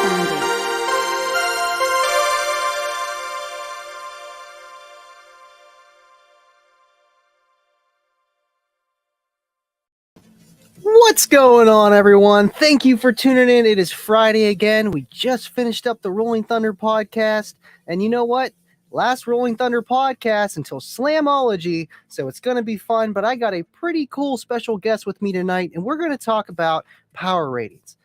sounding. What's going on, everyone? Thank you for tuning in. It is Friday again. We just finished up the Rolling Thunder podcast. And you know what? Last Rolling Thunder podcast until Slamology. So it's going to be fun. But I got a pretty cool special guest with me tonight. And we're going to talk about power ratings.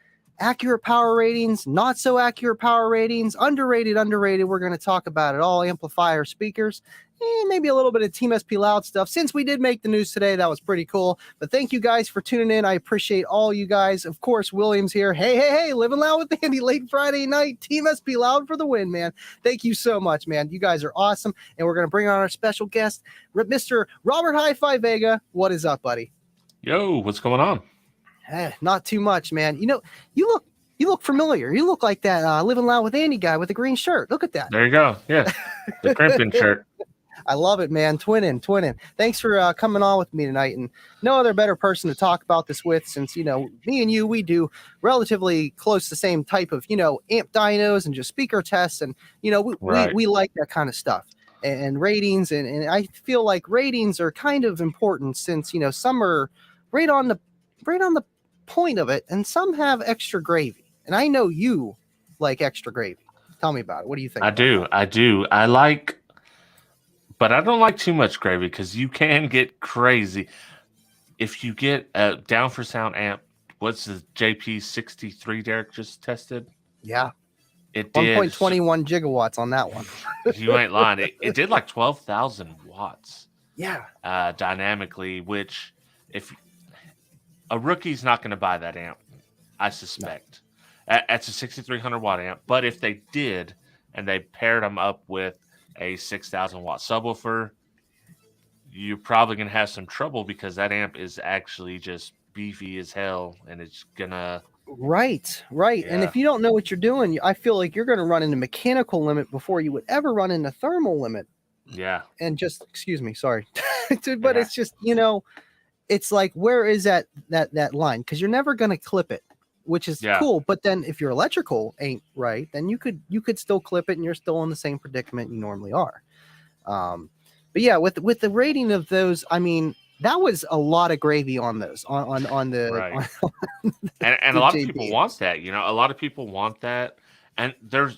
Accurate power ratings, not so accurate power ratings, underrated. We're going to talk about it all. Amplifier speakers. And maybe a little bit of Team SP Loud stuff. Since we did make the news today, that was pretty cool. But thank you guys for tuning in. I appreciate all you guys. Of course, William's here. Hey, living loud with Andy late Friday night. Team SP Loud for the win, man. Thank you so much, man. You guys are awesome. And we're going to bring on our special guest, Mr. Robert Hi-Fi Vega. What is up, buddy? Yo, what's going on? Not too much, man. You know, you look familiar. You look like that living loud with Andy guy with the green shirt. Look at that. There you go. Yeah, the Crimpton shirt. I love it, man. Twinning. Thanks for coming on with me tonight. And no other better person to talk about this with, since, you know, me and you, we do relatively close to the same type of, you know, amp dynos and just speaker tests. And, you know, we like that kind of stuff and ratings. And I feel like ratings are kind of important, since, you know, some are right on the point of it and some have extra gravy. And I know you like extra gravy. Tell me about it. What do you think? I do. I like, but I don't like too much gravy, because you can get crazy if you get a down for sound amp. What's the JP63 Derek just tested? Yeah, it did 1.21 gigawatts on that one. You ain't lying. It did like 12,000 watts. Yeah, dynamically, which if a rookie's not going to buy that amp, I suspect. No. That's a 6,300 watt amp. But if they did, and they paired them up with a 6,000 watt subwoofer, you're probably going to have some trouble, because that amp is actually just beefy as hell, and it's gonna right. Yeah. And if you don't know what you're doing, I feel like you're going to run into mechanical limit before you would ever run into thermal limit. Yeah. And just, excuse me, sorry. But It's just, you know, it's like, where is that line? Because you're never going to clip it, which is cool. But then if your electrical ain't right, then you could still clip it, and you're still in the same predicament you normally are. But yeah, with the rating of those, I mean, that was a lot of gravy on those on the right. And a lot of people want that. You know, a lot of people want that. And there's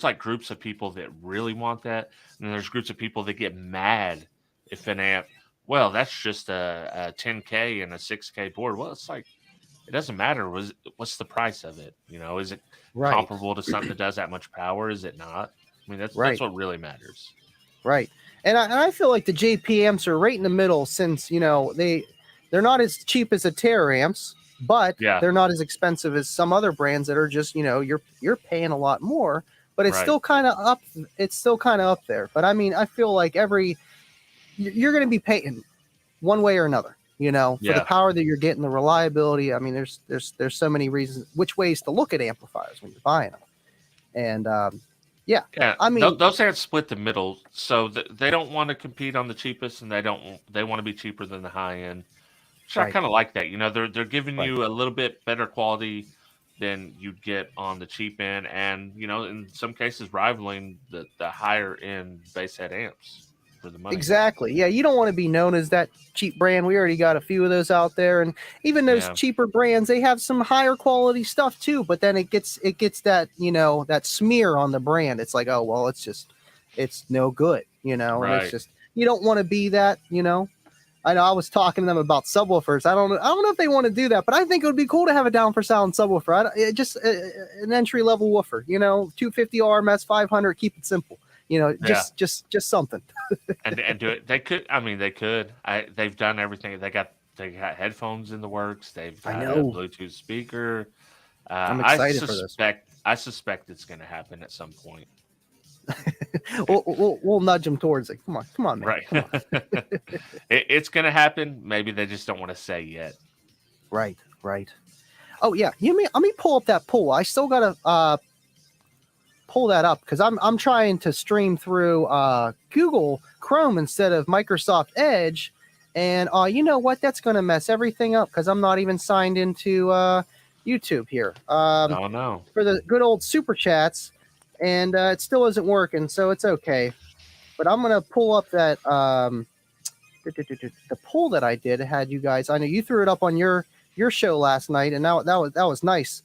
like groups of people that really want that, and there's groups of people that get mad if an amp, well, that's just a 10K and a 6K board. Well, it's like, it doesn't matter. What's the price of it? You know, is it comparable to something that does that much power? Is it not? I mean, that's what really matters. Right. And I feel like the JP amps are right in the middle, since, you know, they're not as cheap as the Terror amps, but they're not as expensive as some other brands that are just, you know, you're paying a lot more, but it's still kind of up. It's still kind of up there. But I mean, I feel like you're going to be paying one way or another, you know, for the power that you're getting, the reliability. I mean, there's so many reasons, which ways to look at amplifiers when you're buying them. And, yeah. I mean, those amps split the middle, so they don't want to compete on the cheapest, and they want to be cheaper than the high end. So I kind of like that. You know, they're giving you a little bit better quality than you'd get on the cheap end, and, you know, in some cases rivaling the higher end bass head amps for the money. Exactly. Yeah, you don't want to be known as that cheap brand. We already got a few of those out there, and even those cheaper brands, they have some higher quality stuff too, but then it gets that, you know, that smear on the brand. It's like, oh, well, it's no good, you know. And it's just, you don't want to be that, you know. I know I was talking to them about subwoofers. I don't know if they want to do that, but I think it would be cool to have a down for sound subwoofer. Just an entry level woofer, you know, 250 RMS, 500, keep it simple. You know, just something. and do it. They could. I mean, they could. They've done everything. They got headphones in the works. They've got a Bluetooth speaker. I'm excited for this. I suspect it's going to happen at some point. we'll nudge them towards it. Come on, man. Right. Come on. It's going to happen. Maybe they just don't want to say yet. Right. Oh yeah. Let me pull up that poll. I still gotta pull that up, because I'm trying to stream through Google Chrome instead of Microsoft Edge, and you know what? That's gonna mess everything up, because I'm not even signed into YouTube here. Oh no. For the good old super chats, and it still isn't working, so it's okay. But I'm gonna pull up that the poll that I did. Had you guys? I know you threw it up on your show last night, and that was nice.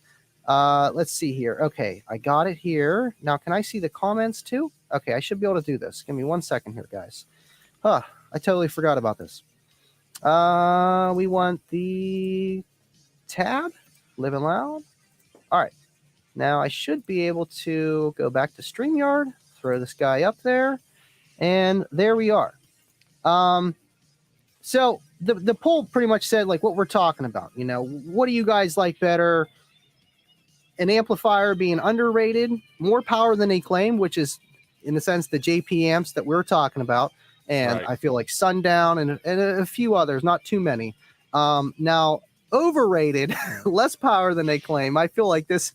Let's see here. Okay, I got it here. Now, can I see the comments too? Okay, I should be able to do this. Give me 1 second here, guys. I totally forgot about this. We want the tab, living loud. All right. Now I should be able to go back to StreamYard, throw this guy up there, and there we are. So the poll pretty much said like what we're talking about. You know, what do you guys like better? An amplifier being underrated, more power than they claim, which is in a sense the JP amps that we're talking about. And I feel like Sundown and a few others, not too many. Now, overrated, less power than they claim. I feel like this,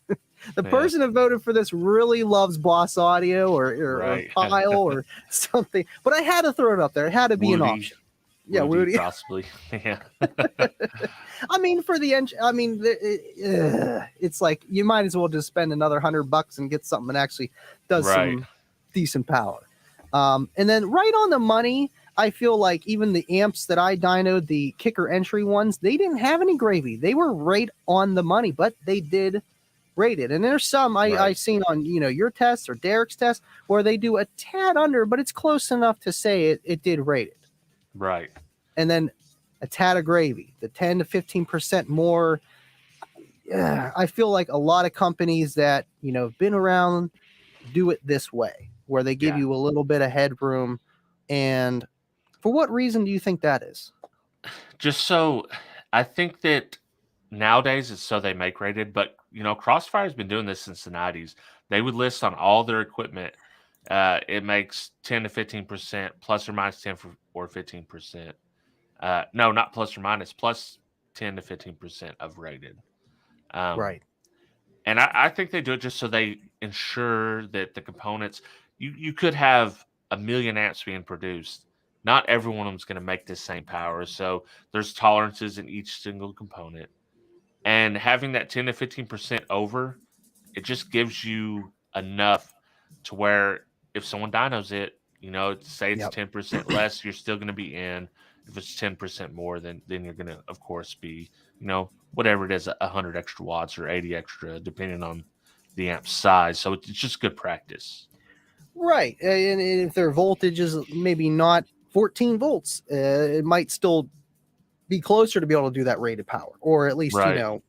the person that voted for this really loves Boss Audio or Pile or something. But I had to throw it up there. It had to be an option. Yeah, Woody. Possibly. Yeah. I mean, for the engine, I mean, it's like you might as well just spend another $100 and get something that actually does some decent power. And then right on the money, I feel like even the amps that I dynoed, the kicker entry ones, they didn't have any gravy. They were right on the money, but they did rate it. And there's some I've seen on, you know, your tests or Derek's test where they do a tad under, but it's close enough to say it did rate it. Right. And then a tad of gravy, the 10 to 15% more. I feel like a lot of companies that, you know, have been around do it this way, where they give you a little bit of headroom. And for what reason do you think that is? Just so I think that nowadays it's so they make rated, but you know, Crossfire's been doing this since the 90s. They would list on all their equipment, it makes 10 to 15%, plus or minus 10 or 15%. No, not plus or minus, plus 10 to 15% of rated. Right. And I think they do it just so they ensure that the components, you could have 1 million amps being produced. Not every one of them is going to make the same power. So there's tolerances in each single component. And having that 10 to 15% over, it just gives you enough to where if someone dynos it, you know, say it's 10% less, you're still going to be in. If it's 10% more, then you're going to, of course, be, you know, whatever it is, 100 extra watts or 80 extra, depending on the amp size. So it's just good practice. Right. And if their voltage is maybe not 14 volts, it might still be closer to be able to do that rated power, or at least, you know,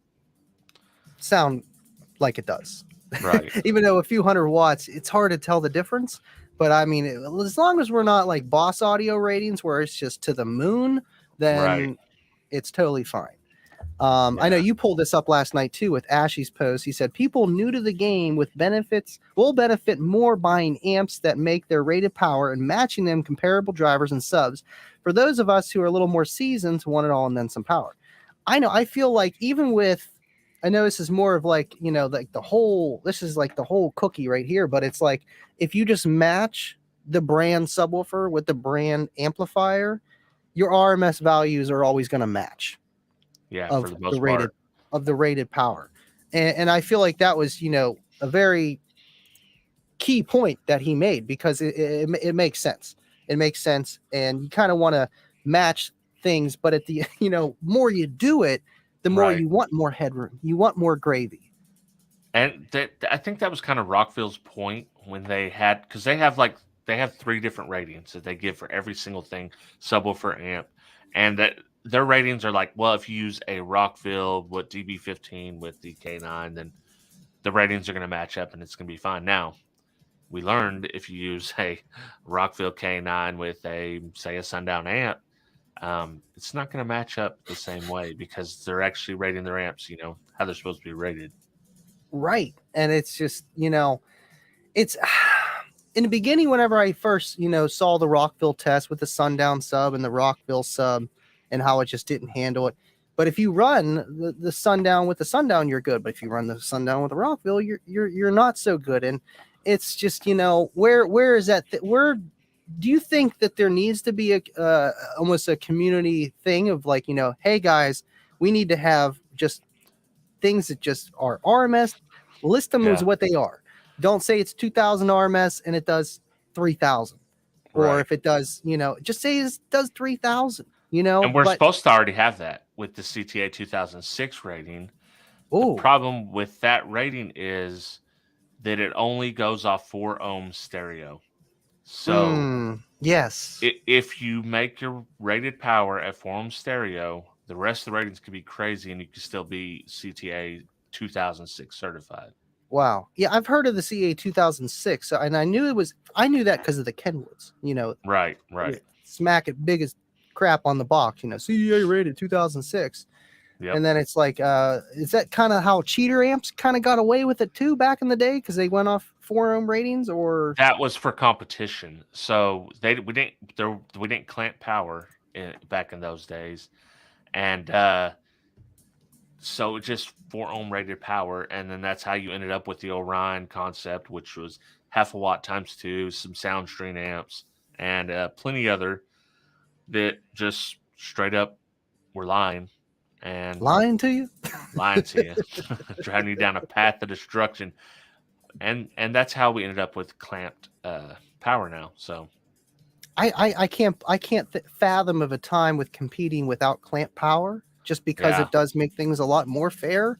sound like it does. Right. Even though a few hundred watts, it's hard to tell the difference. But I mean, as long as we're not like Boss Audio ratings where it's just to the moon, then it's totally fine. I know you pulled this up last night too with Ashy's post. He said people new to the game with benefits will benefit more buying amps that make their rated power and matching them comparable drivers and subs. For those of us who are a little more seasoned, want it all and then some power. I know. I feel like even with, I know this is more of like, you know, like this is like the whole cookie right here, but it's like if you just match the brand subwoofer with the brand amplifier, your RMS values are always going to match. Yeah, of for the most rated part. Of the rated power. And I feel like that was, you know, a very key point that he made because it makes sense. It makes sense. And you kind of want to match things, but at the, you know, more you do it, the more you want more headroom. You want more gravy. And I think that was kind of Rockville's point when they had, because they have 3 different ratings that they give for every single thing, subwoofer, amp, and that their ratings are like, well, if you use a Rockville with DB15 with the K9, then the ratings are going to match up and it's going to be fine. Now, we learned if you use a Rockville K9 with a Sundown amp, it's not going to match up the same way because they're actually rating their amps, you know, how they're supposed to be rated. Right. And it's just, you know, it's in the beginning, whenever I first, you know, saw the Rockville test with the Sundown sub and the Rockville sub and how it just didn't handle it. But if you run the Sundown with the Sundown, you're good. But if you run the Sundown with the Rockville, you're not so good. And it's just, you know, where is that? Where do you think that there needs to be almost a community thing of like, you know, hey guys, we need to have just things that just are RMS. List them as what they are. Don't say it's 2,000 RMS and it does 3,000. Or if it does, just say it does 3,000, And we're supposed to already have that with the CTA 2006 rating. The problem with that rating is that it only goes off 4 ohm stereo. So yes, if you make your rated power at 4 ohm stereo, the rest of the ratings could be crazy, and you can still be CTA 2006 certified. Wow. Yeah, I've heard of the CA 2006, and I knew that because of the Kenwoods. Right. Smack it big as crap on the box. CA rated 2006. Yep. And then it's like, is that kind of how cheater amps kind of got away with it too back in the day because they went off 4 ohm ratings? Or that was for competition, so we didn't clamp power back in those days, and so just 4 ohm rated power, and then that's how you ended up with the Orion concept, which was half a watt times 2, some Soundstream amps, and plenty other that just straight up were lying to you, driving you down a path of destruction, and that's how we ended up with clamped power now. So I can't fathom of a time with competing without clamp power, just because it does make things a lot more fair,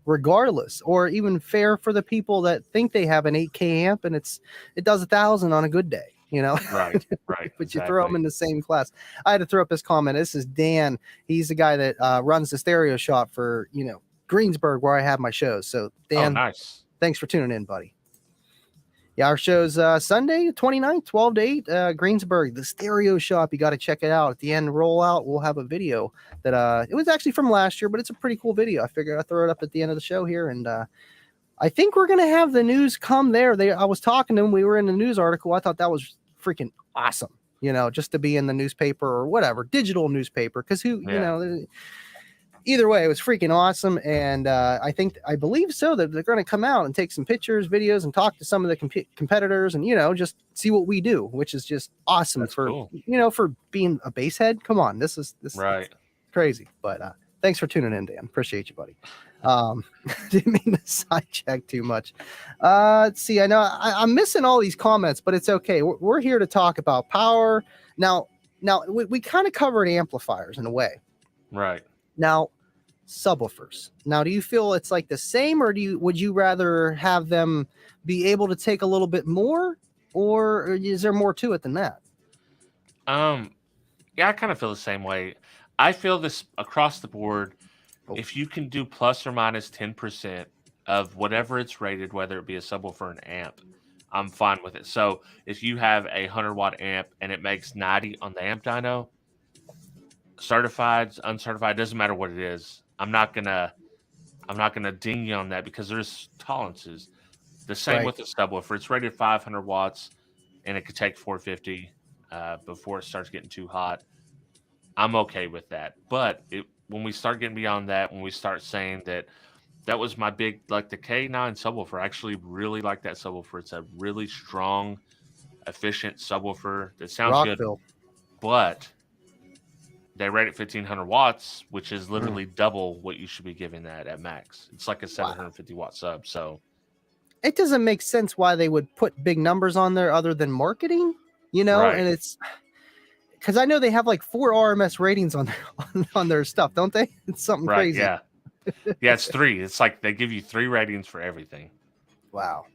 regardless, or even fair for the people that think they have an 8K amp and it does 1,000 on a good day. Right. But exactly. You throw them in the same class. I had to throw up this comment. This is Dan. He's the guy that runs the stereo shop for Greensburg, where I have my shows. So Dan, nice. Thanks for tuning in, buddy. Yeah, our show's Sunday, 29th, 12 to 8, Greensburg, the stereo shop. You got to check it out. At the end rollout, we'll have a video that it was actually from last year, but it's a pretty cool video. I figured I'd throw it up at the end of the show here. And I think we're going to have the news come there. I was talking to them. We were in the news article. I thought that was freaking awesome, just to be in the newspaper or whatever, digital newspaper. Because either way, it was freaking awesome. And I believe so that they're going to come out and take some pictures, videos, and talk to some of the competitors and, just see what we do, which is just awesome. That's cool. For being a bass head. Come on. This is crazy. But thanks for tuning in, Dan. Appreciate you, buddy. Didn't mean to sidetrack too much. Let's see. I know I'm missing all these comments, but it's okay. We're here to talk about power. Now we kind of covered amplifiers in a way. Right. Now, subwoofers. Now, do you feel it's like the same, or would you rather have them be able to take a little bit more, or is there more to it than that? Yeah, I kind of feel the same way. I feel this across the board. If you can do plus or minus 10% of whatever it's rated, whether it be a subwoofer or an amp, I'm fine with it. So if you have a 100 watt amp and it makes 90 on the amp dyno, certified, uncertified, doesn't matter what it is. I'm not gonna ding you on that because there's tolerances. The same with the subwoofer. It's rated 500 watts and it could take 450 before it starts getting too hot. I'm okay with that. But when we start getting beyond that, when we start saying that was my big, like the K9 subwoofer, I actually really like that subwoofer. It's a really strong, efficient subwoofer that sounds good. But they rate it 1,500 watts, which is literally double what you should be giving that at max. It's like a 750 watt sub. So it doesn't make sense why they would put big numbers on there other than marketing, and it's because I know they have like 4 RMS ratings on their stuff, don't they? It's something crazy. Yeah. Yeah, it's 3. It's like they give you 3 ratings for everything. Wow.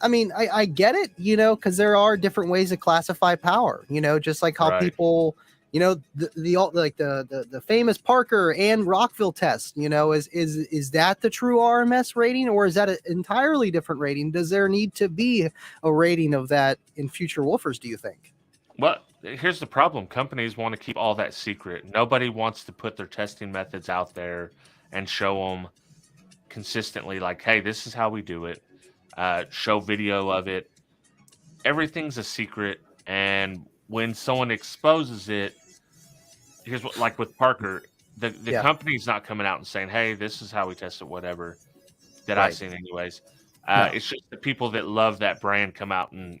I mean, I get it, because there are different ways to classify power, just like how people, the famous Parker and Rockville test, is that the true RMS rating, or is that an entirely different rating? Does there need to be a rating of that in future woofers, do you think? Well, here's the problem. Companies want to keep all that secret. Nobody wants to put their testing methods out there and show them consistently, like, hey, this is how we do it. Show video of it. Everything's a secret, and when someone exposes it, here's what, like with Parker, the company's not coming out and saying, hey, this is how we test it, whatever, that I've seen anyways. It's just the people that love that brand come out and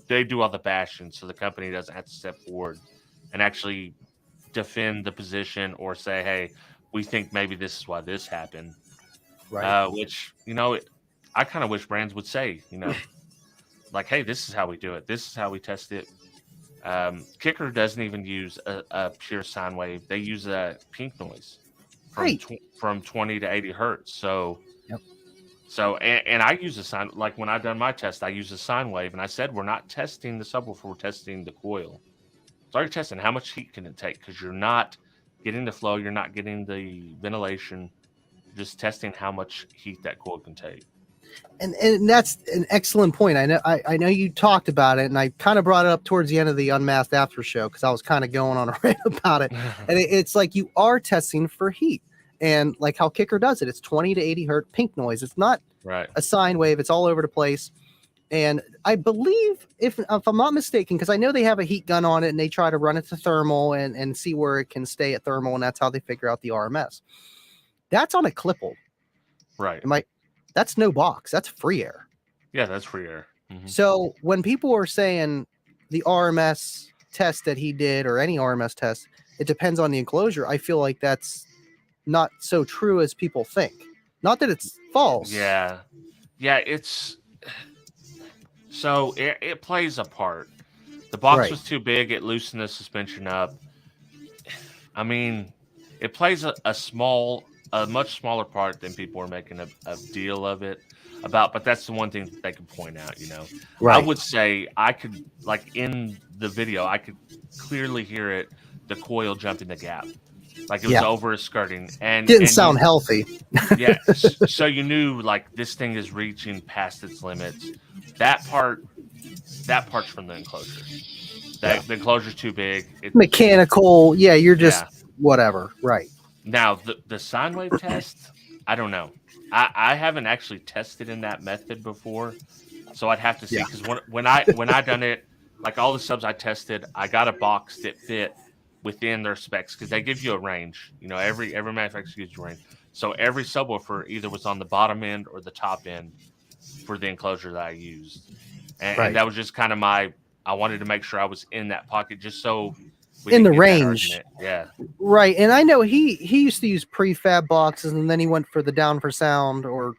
they do all the bashing, so the company doesn't have to step forward and actually defend the position or say, hey, we think maybe this is why this happened. Right. Which, I kind of wish brands would say, like, hey, this is how we do it. This is how we test it. Kicker doesn't even use a pure sine wave. They use a pink noise from from 20 to 80 hertz. So, yep. And I use a sine, like when I've done my test, I use a sine wave, and I said we're not testing the subwoofer, we're testing the coil. So you're testing how much heat can it take, because you're not getting the flow, you're not getting the ventilation, just testing how much heat that coil can take. And that's an excellent point. I know you talked about it, and I kind of brought it up towards the end of the Unmasked After Show because I was kind of going on a rant about it. And it's like you are testing for heat, and like how Kicker does it, it's 20 to 80 hertz pink noise. It's not a sine wave. It's all over the place. And I believe, if I'm not mistaken, because I know they have a heat gun on it, and they try to run it to thermal and see where it can stay at thermal, and that's how they figure out the RMS. That's on a Klippel. Right. That's no box. That's free air. Yeah, that's free air. Mm-hmm. So when people are saying the RMS test that he did, or any RMS test, it depends on the enclosure, I feel like that's not so true as people think. Not that it's false. Yeah, it's... So it plays a part. The box was too big. It loosened the suspension up. I mean, it plays a much smaller part than people are making a deal of it about. But that's the one thing that they can point out, Right. I would say I could, like in the video, I could clearly hear it, the coil jumping the gap. Like it was over skirting. And didn't sound healthy. Yeah. So you knew, like, this thing is reaching past its limits. That part's from the enclosure. The enclosure's too big. Mechanical. Yeah, you're just whatever. Right. Now, the sine wave test, I don't know. I haven't actually tested in that method before, so I'd have to see. Because when I done it, like all the subs I tested, I got a box that fit within their specs, because they give you a range. Every manufacturer gives you a range. So every subwoofer either was on the bottom end or the top end for the enclosure that I used. And that was just kind of I wanted to make sure I was in that pocket, just so in the range. Yeah. Right. And I know he used to use prefab boxes, and then he went for the down for sound, or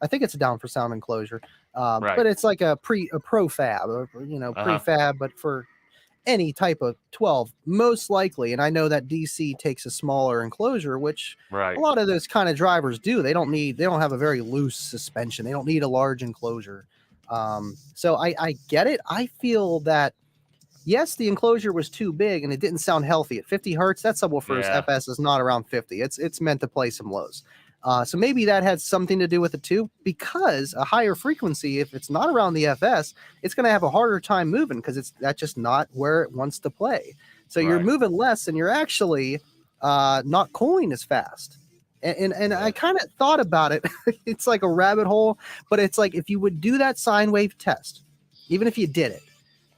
I think it's a down for sound enclosure. But it's like a profab, prefab, but for any type of 12, most likely. And I know that DC takes a smaller enclosure, which a lot of those kind of drivers do. They don't have a very loose suspension. They don't need a large enclosure. So I get it. I feel that, yes, the enclosure was too big and it didn't sound healthy at 50 hertz. That subwoofer's FS is not around 50. It's meant to play some lows. So maybe that had something to do with it too, because a higher frequency, if it's not around the FS, it's going to have a harder time moving, because that's just not where it wants to play. So you're moving less, and you're actually not cooling as fast. And I kind of thought about it. It's like a rabbit hole, but it's like, if you would do that sine wave test, even if you did it,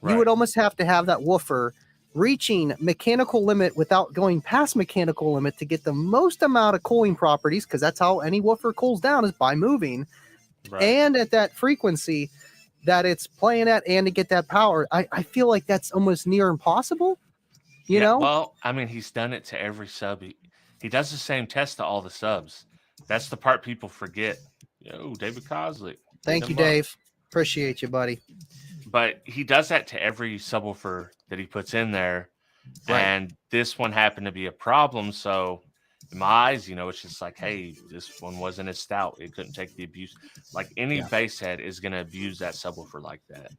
you would almost have to have that woofer reaching mechanical limit without going past mechanical limit to get the most amount of cooling properties, because that's how any woofer cools down, is by moving, and at that frequency that it's playing at, and to get that power. I feel like that's almost near impossible. You know? Well, I mean, he's done it to every sub. He does the same test to all the subs. That's the part people forget. David Kozlik. Thank you, Dave. Appreciate you, buddy. But he does that to every subwoofer that he puts in there. And this one happened to be a problem. So in my eyes, it's just like, hey, this one wasn't as stout. It couldn't take the abuse. Like any bass head is going to abuse that subwoofer like that.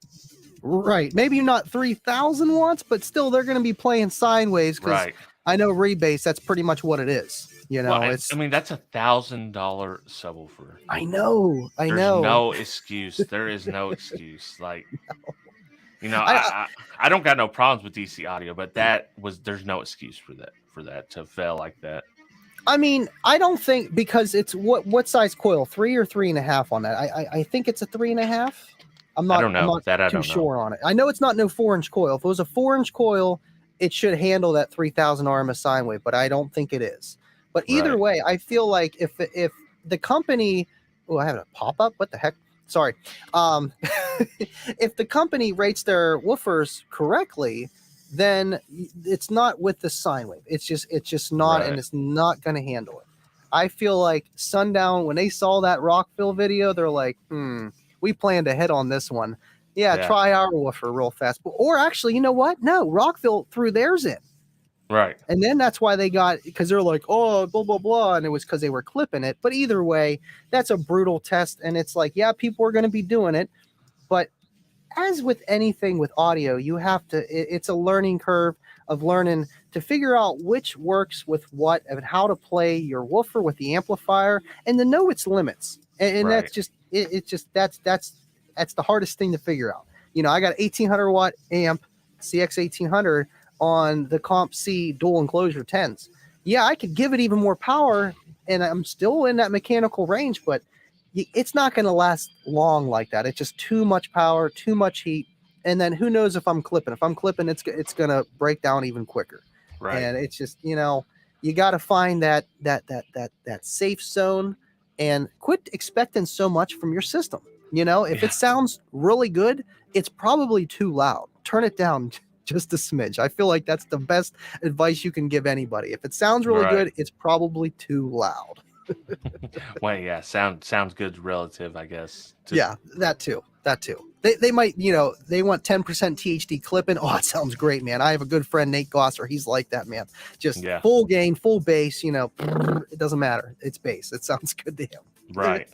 Right. Maybe not 3,000 watts, but still they're going to be playing sine waves, because I know rebass, that's pretty much what it is. Well, I mean, that's $1,000 subwoofer. I know. There's no excuse. There is no excuse. Like, I don't got no problems with DC audio, but there's no excuse for that to fail like that. I mean, I don't think, because it's what size coil, 3 or 3.5 on that. I think it's a 3.5. I'm not too sure on it. I know it's not no 4-inch coil. If it was a 4-inch coil, it should handle that 3,000 RMS sine wave, but I don't think it is. But either way, I feel like if the company, I have a pop-up. What the heck? Sorry. If the company rates their woofers correctly, then it's not with the sine wave. It's just not, and it's not going to handle it. I feel like Sundown, when they saw that Rockville video, they're like, we planned ahead on this one. Yeah, try our woofer real fast. Or actually, you know what? No, Rockville threw theirs in. Right. And then that's why they got, because they're like, oh, blah, blah, blah. And it was because they were clipping it. But either way, that's a brutal test. And it's like, yeah, people are going to be doing it. But as with anything with audio, you have to, it's a learning curve of learning to figure out which works with what and how to play your woofer with the amplifier and to know its limits. And that's just, that's the hardest thing to figure out. You know, I got 1800 watt amp, CX 1800 on the Comp C dual enclosure 10s. Yeah, I could give it even more power and I'm still in that mechanical range, but it's not going to last long like that. It's just too much power, too much heat. And then who knows if I'm clipping. If I'm clipping, it's going to break down even quicker. Right. And it's just, you know, you got to find that safe zone and quit expecting so much from your system. You know, if it sounds really good, it's probably too loud. Turn it down just a smidge. I feel like that's the best advice you can give anybody. If it sounds really good, it's probably too loud. Well, yeah, sounds good relative, I guess. Yeah, that too. They might, you know, they want 10% THD clipping. Oh, it sounds great, man. I have a good friend, Nate Gosser. He's like that, man. Just full gain, full bass, you know, it doesn't matter. It's bass. It sounds good to him. Right.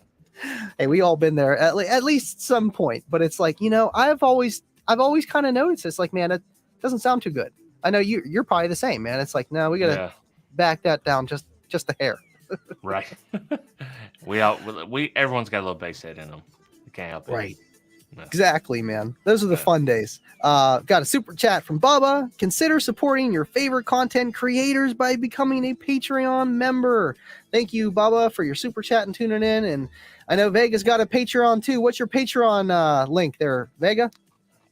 Hey, we all been there at least some point, but it's like, you know, I've always kind of noticed it's like, man, it doesn't sound too good. I know you're probably the same, man. It's like, no, we got to back that down just a hair. Right. Everyone's got a little bass head in them. You can't help it. Right. No. Exactly, man. Those are the fun days. Got a super chat from Bubba. Consider supporting your favorite content creators by becoming a Patreon member. Thank you, Bubba, for your super chat and tuning in. And I know Vega's got a Patreon too. What's your Patreon link there, Vega?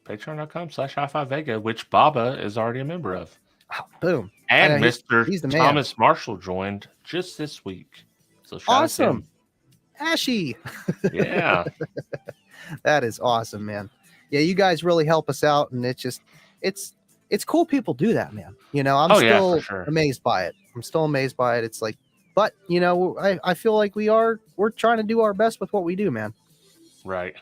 Patreon.com/hi5vega, which Baba is already a member of. Oh, boom. And Mr. Thomas Marshall joined just this week. So awesome. Ashy. Yeah. That is awesome, man. Yeah, you guys really help us out, and it's cool people do that, man. You know, I'm still amazed by it. It's like, but you know, I feel like we're trying to do our best with what we do, man. Right.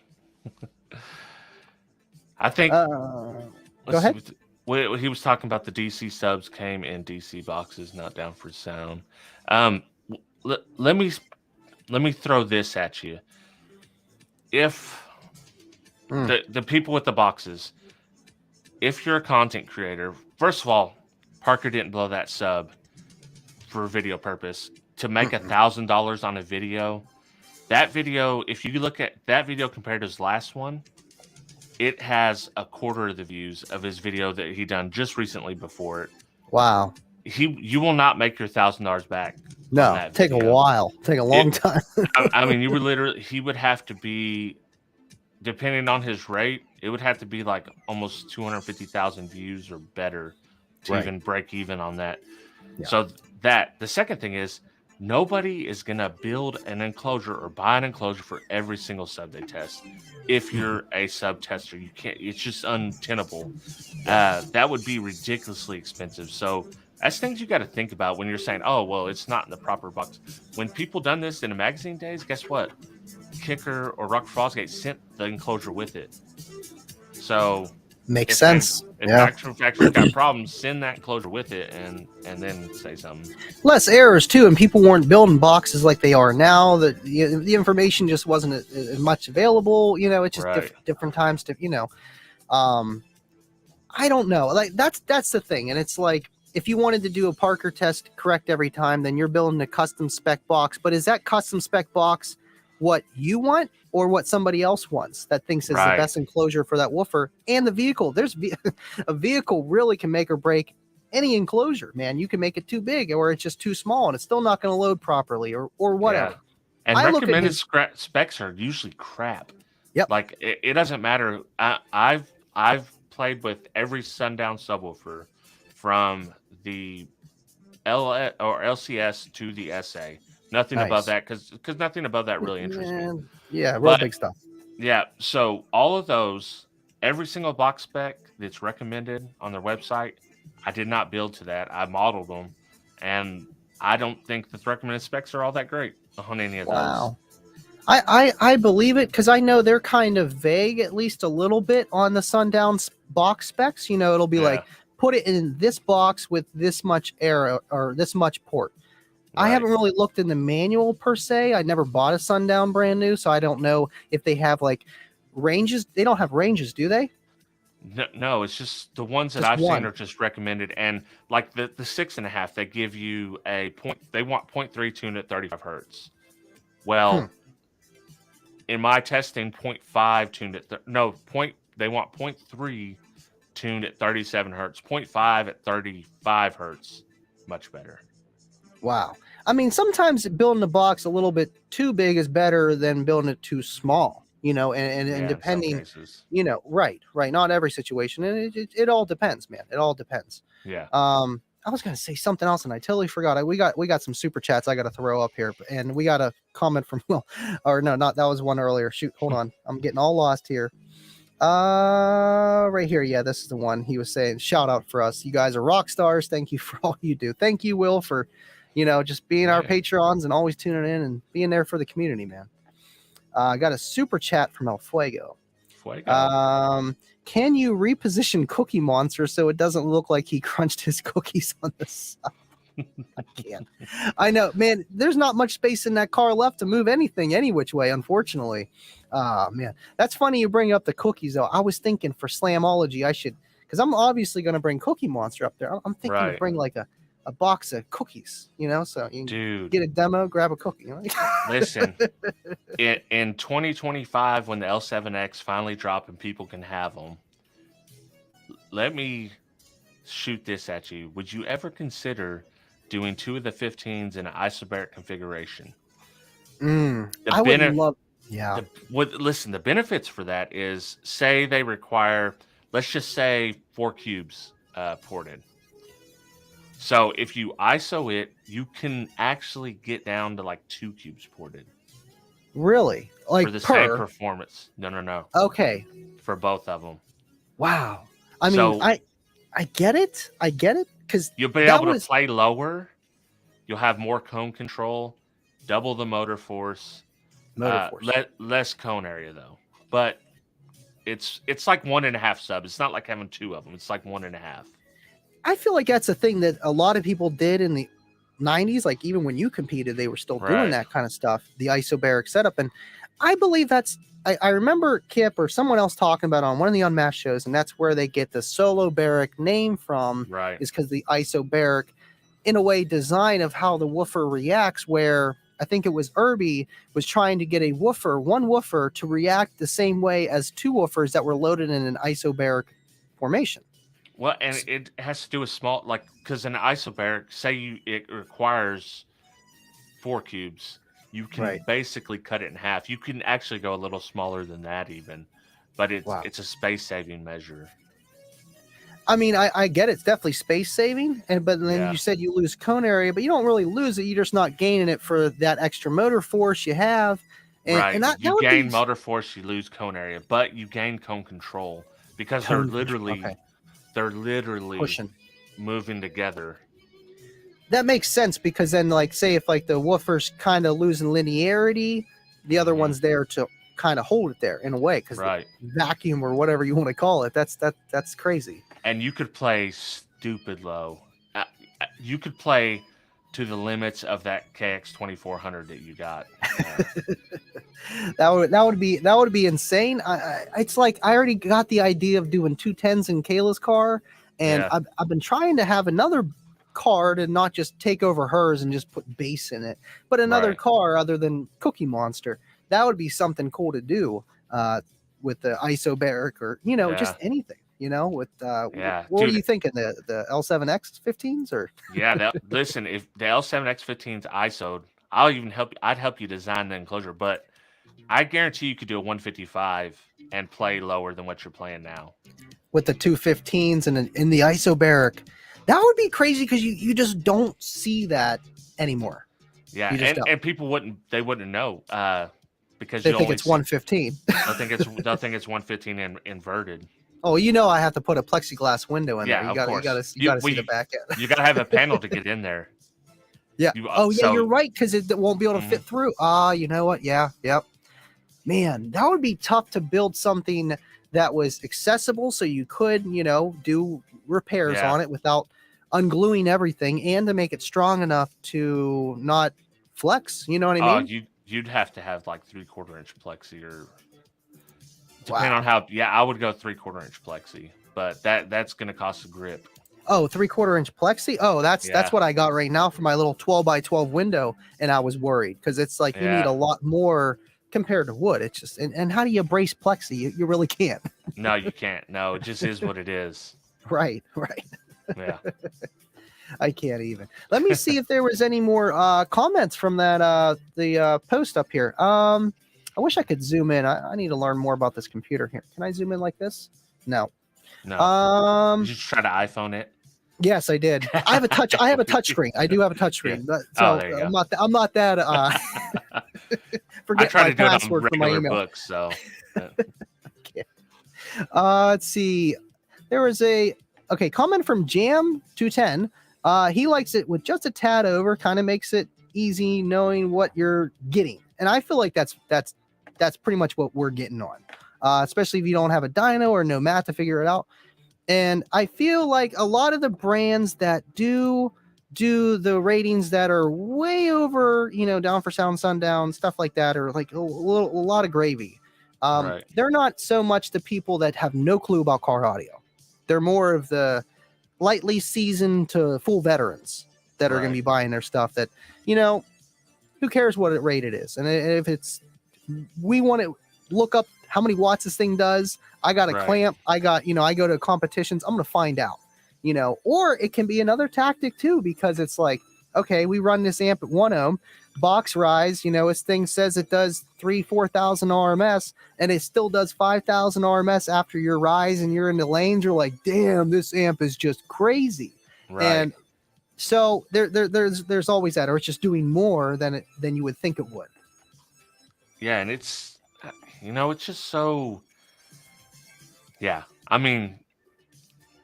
I think go ahead. He was talking about the DC subs came in DC boxes, not down for sound. Let me throw this at you. If the people with the boxes, if you're a content creator, first of all, Parker didn't blow that sub for video purpose to make $1,000 on a video. That video, if you look at that video compared to his last one, it has a quarter of the views of his video that he done just recently before it. Wow. You will not make your $1,000 back. No, take a while. Take a long time. I mean, he would have to be, depending on his rate, it would have to be like almost 250,000 views or better to even break even on that. Yeah. So the second thing is, nobody is going to build an enclosure or buy an enclosure for every single sub they test. If you're a sub tester, you can't. It's just untenable. That would be ridiculously expensive. So that's things you got to think about when you're saying, "Oh, well, it's not in the proper box." When people done this in the magazine days, guess what? Kicker or Rock Frostgate sent the enclosure with it. So makes sense. If manufacturer's got problems, send that enclosure with it, and then say something. Less errors too, and people weren't building boxes like they are now. The information just wasn't as much available. You know, it's just different times. I don't know. Like that's the thing, and it's like if you wanted to do a Parker test correct every time, then you're building a custom spec box. But is that custom spec box what you want or what somebody else wants that thinks is the best enclosure for that woofer and the vehicle? There's a vehicle really can make or break any enclosure, man. You can make it too big or it's just too small and it's still not going to load properly or whatever. Yeah. And recommended specs are usually crap. Yep. Like it doesn't matter. I've played with every Sundown subwoofer from the LCS to the SA. Nothing above that, because nothing above that really interests me. Yeah, real big stuff. Yeah, so all of those, every single box spec that's recommended on their website, I did not build to that. I modeled them, and I don't think the recommended specs are all that great on any of those. Wow. I believe it because I know they're kind of vague, at least a little bit, on the Sundown box specs. You know, it'll be like, put it in this box with this much air or this much port. I haven't really looked in the manual per se. I never bought a Sundown brand new, so I don't know if they have like ranges. They don't have ranges, do they? No, it's just the ones that I've seen are just recommended, and like the 6.5, they give you a point. They want 0.3 tuned at 35 hertz. Well, in my testing, 0.5 tuned at they want 0.3 tuned at 37 hertz, 0.5 at 35 hertz, much better. Wow. I mean, sometimes building a box a little bit too big is better than building it too small, you know, and depending, you know, right. Not every situation. And it all depends, man. It all depends. Yeah. I was going to say something else and I totally forgot. We got some super chats I got to throw up here, and we got a comment from Will, or no, not that was one earlier. Shoot, hold on. I'm getting all lost here. Right here. Yeah, this is the one. He was saying, shout out for us. You guys are rock stars. Thank you for all you do. Thank you, Will, for, you know, just being our Patreons and always tuning in and being there for the community, man. I got a super chat from El Fuego. Can you reposition Cookie Monster so it doesn't look like he crunched his cookies on the side? I can't. I know, man, there's not much space in that car left to move anything any which way, unfortunately. Man, that's funny you bring up the cookies, though. I was thinking for Slamology, I should, because I'm obviously going to bring Cookie Monster up there. I'm thinking to bring like a box of cookies, you know, so you can get a demo, grab a cookie. You know? Listen, in 2025, when the L7X finally drop and people can have them, let me shoot this at you. Would you ever consider doing 2 of the 15s in an isobaric configuration? I would love. Yeah. Listen, the benefits for that is, say they require, let's just say 4 cubes ported. So if you ISO it, you can actually get down to like 2 cubes ported. Really? Like for the same performance? No. Okay. For both of them. Wow. I mean, I get it. Because you'll be able to play lower. You'll have more cone control, double the motor force. Less cone area though. But it's like 1.5 sub. It's not like having 2 of them. It's like 1.5. I feel like that's a thing that a lot of people did in the 90s. Like even when you competed, they were still doing that kind of stuff, the isobaric setup. And I believe I remember Kip or someone else talking about on one of the Unmasked shows, and that's where they get the solo baric name from, is because the isobaric, in a way, design of how the woofer reacts, where I think it was Irby was trying to get one woofer to react the same way as 2 woofers that were loaded in an isobaric formation. Well, and it has to do with small, like, because an isobaric, say it requires 4 cubes, you can basically cut it in half. You can actually go a little smaller than that even, but it's a space saving measure. I mean, I get it. It's definitely space saving, but then you said you lose cone area, but you don't really lose it. You're just not gaining it for that extra motor force you have. And you gain motor force, you lose cone area, but you gain cone control because they're literally pushing, moving together. That makes sense because then, like, say if like the woofer's kind of losing linearity, the other one's there to kind of hold it there in a way because the vacuum or whatever you want to call it. That's crazy. And you could play stupid low. You could play to the limits of that KX 2400 that you got. That would be insane. It's like I already got the idea of doing 210s in Kayla's car, and I've been trying to have another car to not just take over hers and just put bass in it, but another car other than Cookie Monster. That would be something cool to do with the isobaric or just anything. With what are you thinking? The L7X 15s or listen, if the L7X 15s ISO'd, I'd help you design the enclosure, but I guarantee you could do a 155 and play lower than what you're playing now. With the 215s and in the isobaric, that would be crazy because you just don't see that anymore. Yeah, and people wouldn't know. because they think it's 115. I think it's 115 inverted. Oh, I have to put a plexiglass window in there. Of course. You gotta see the back end. You gotta have a panel to get in there. Yeah. You're right, because it won't be able to fit through. You know what? Yeah. Yep. Man, that would be tough to build something that was accessible, so you could, do repairs on it without ungluing everything, and to make it strong enough to not flex. You know what I mean? You'd have to have like 3/4 inch plexi, or depending on how. Yeah, I would go 3/4 inch plexi, but that's going to cost a grip. Oh, 3/4 inch plexi. Oh, that's what I got right now for my little 12 by 12 window, and I was worried because it's like you need a lot more compared to wood. It's just and how do you brace plexi? You really can't. No, you can't. No, it just is what it is. Right. Yeah. I can't even. Let me see if there was any more comments from that the post up here. I wish I could zoom in. I need to learn more about this computer here. Can I zoom in like this? No. Did you try to iPhone it? Yes, I did. I have a touch screen. I do have a touch screen. Yeah. So I'm not that forget my password for my email. Books, so let's see. There was a comment from Jam 210. He likes it with just a tad over, kind of makes it easy knowing what you're getting. And I feel like that's pretty much what we're getting on. Especially if you don't have a dyno or no mat to figure it out. And I feel like a lot of the brands that do the ratings that are way over, Down for Sound, Sundown, stuff like that, are like a lot of gravy. They're not so much the people that have no clue about car audio. They're more of the lightly seasoned to full veterans that are going to be buying their stuff that, who cares what rate it is. And if we want to look up how many watts this thing does. I got a clamp. I got, I go to competitions. I'm going to find out, or it can be another tactic too, because it's like, okay, we run this amp at 1 ohm, box rise, this thing says it does 4,000 RMS, and it still does 5,000 RMS after your rise and you're in the lanes. You're like, damn, this amp is just crazy. Right. And so there's always that, or it's just doing more than you would think it would. Yeah. And it's just so, yeah. I mean,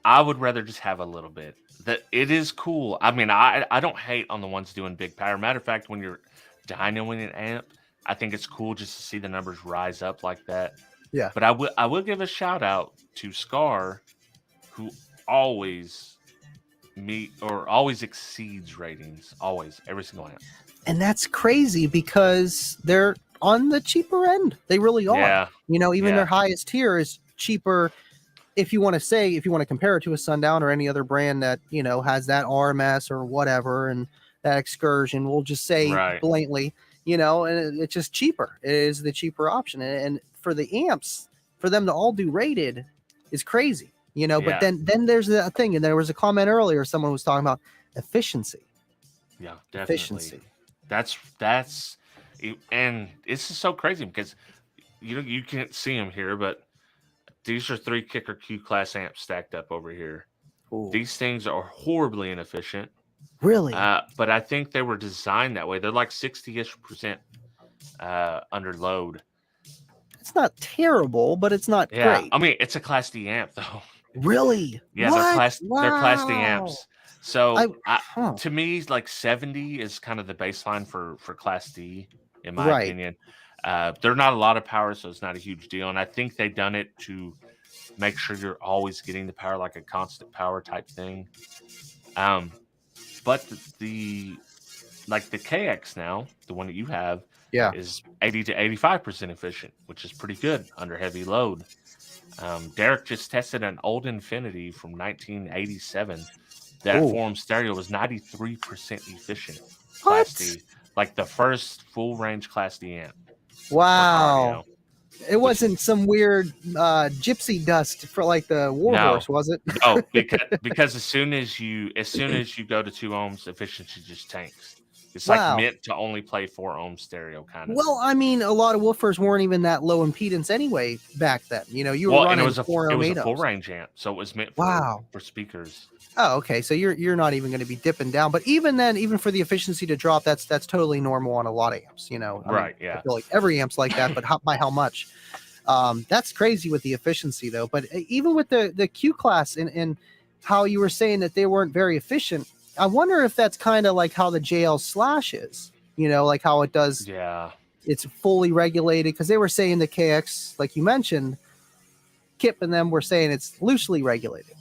I would rather just have a little bit. That it is cool. I mean, I don't hate on the ones doing big power. Matter of fact, when you're dynoing an amp, I think it's cool just to see the numbers rise up like that. Yeah. But I will give a shout out to Scar, who always exceeds ratings, always, every single amp. And that's crazy because they're on the cheaper end. They really are. Yeah. Even their highest tier is cheaper. If you want to compare it to a Sundown or any other brand that, has that RMS or whatever, and that excursion, we'll just say blatantly, and it's just cheaper. It is the cheaper option. And for the amps, for them to all do rated is crazy, but then there's the thing. And there was a comment earlier, someone was talking about efficiency. Yeah, definitely. Efficiency. That's, and it's just so crazy because, you can't see them here, but these are 3 Kicker Q class amps stacked up over here. Ooh. These things are horribly inefficient. Really? But I think they were designed that way. They're like 60-ish% under load. It's not terrible, but it's not great. I mean, it's a Class D amp, though. Really? Yeah, they're Class D amps. So to me, like 70 is kind of the baseline for Class D, in my opinion. They're not a lot of power, so it's not a huge deal. And I think they've done it to make sure you're always getting the power, like a constant power type thing. But the KX now, the one that you have, is 80 to 85% efficient, which is pretty good under heavy load. Derek just tested an old Infinity from 1987. That form stereo was 93% efficient. Class D, like the first full range Class D amp. Wow. It wasn't some weird gypsy dust for like the Warhorse, was it? No, because as soon as you go to 2 ohms, efficiency just tanks. It's like meant to only play 4-ohm stereo kind of. Well, I mean, a lot of woofers weren't even that low impedance anyway back then. You know, you were running and it was a 4-ohm full range amp, so it was meant for speakers. Oh, okay. So you're not even going to be dipping down, but even then, even for the efficiency to drop, that's totally normal on a lot of amps. You know, I feel like every amp's like that, but by how much? That's crazy with the efficiency though. But even with the Q class and how you were saying that they weren't very efficient, I wonder if that's kind of like how the JL Slash is. You know, like how it does. Yeah, it's fully regulated because they were saying the KX, like you mentioned, Kip and them were saying it's loosely regulated.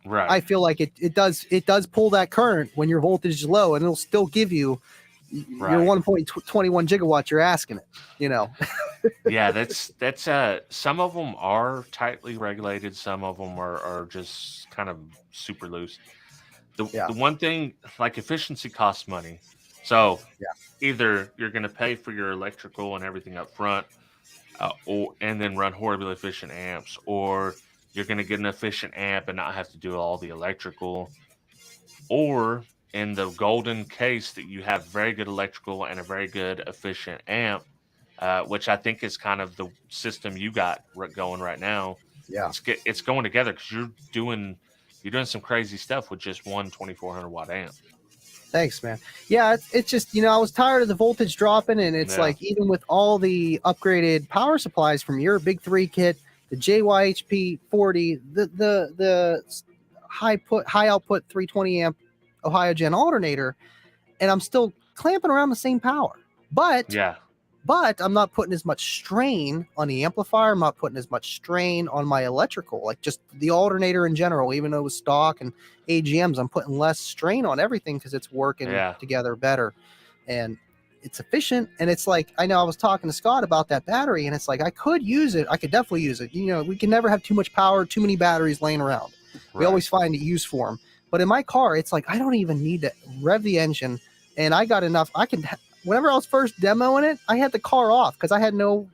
Right. I feel like it does pull that current when your voltage is low, and it'll still give you your 1.21 gigawatts you're asking it, you know. Yeah, that's some of them are tightly regulated, some of them are just kind of super loose. The one thing, like, efficiency costs money. So either you're going to pay for your electrical and everything up front, and then run horribly efficient amps, or you're going to get an efficient amp and not have to do all the electrical, or in the golden case that you have very good electrical and a very good efficient amp, which I think is kind of the system you got going right now. Yeah, it's going together because you're doing some crazy stuff with just one 2400 watt amp. Thanks, man. Yeah, it's just, you know, I was tired of the voltage dropping, and it's like, even with all the upgraded power supplies from your Big 3 kit, the JYHP 40, the high output 320 amp Ohio Gen alternator, and I'm still clamping around the same power. But I'm not putting as much strain on the amplifier. I'm not putting as much strain on my electrical, like just the alternator in general. Even though it was stock and AGMs, I'm putting less strain on everything because it's working together better, and it's efficient. And it's like, I know I was talking to Scott about that battery, and it's like, I could use it. I could definitely use it. You know, we can never have too much power, too many batteries laying around. We always find a use for them. But in my car, it's like, I don't even need to rev the engine, and I got enough. I can. Whenever I was first demoing it, I had the car off because I had no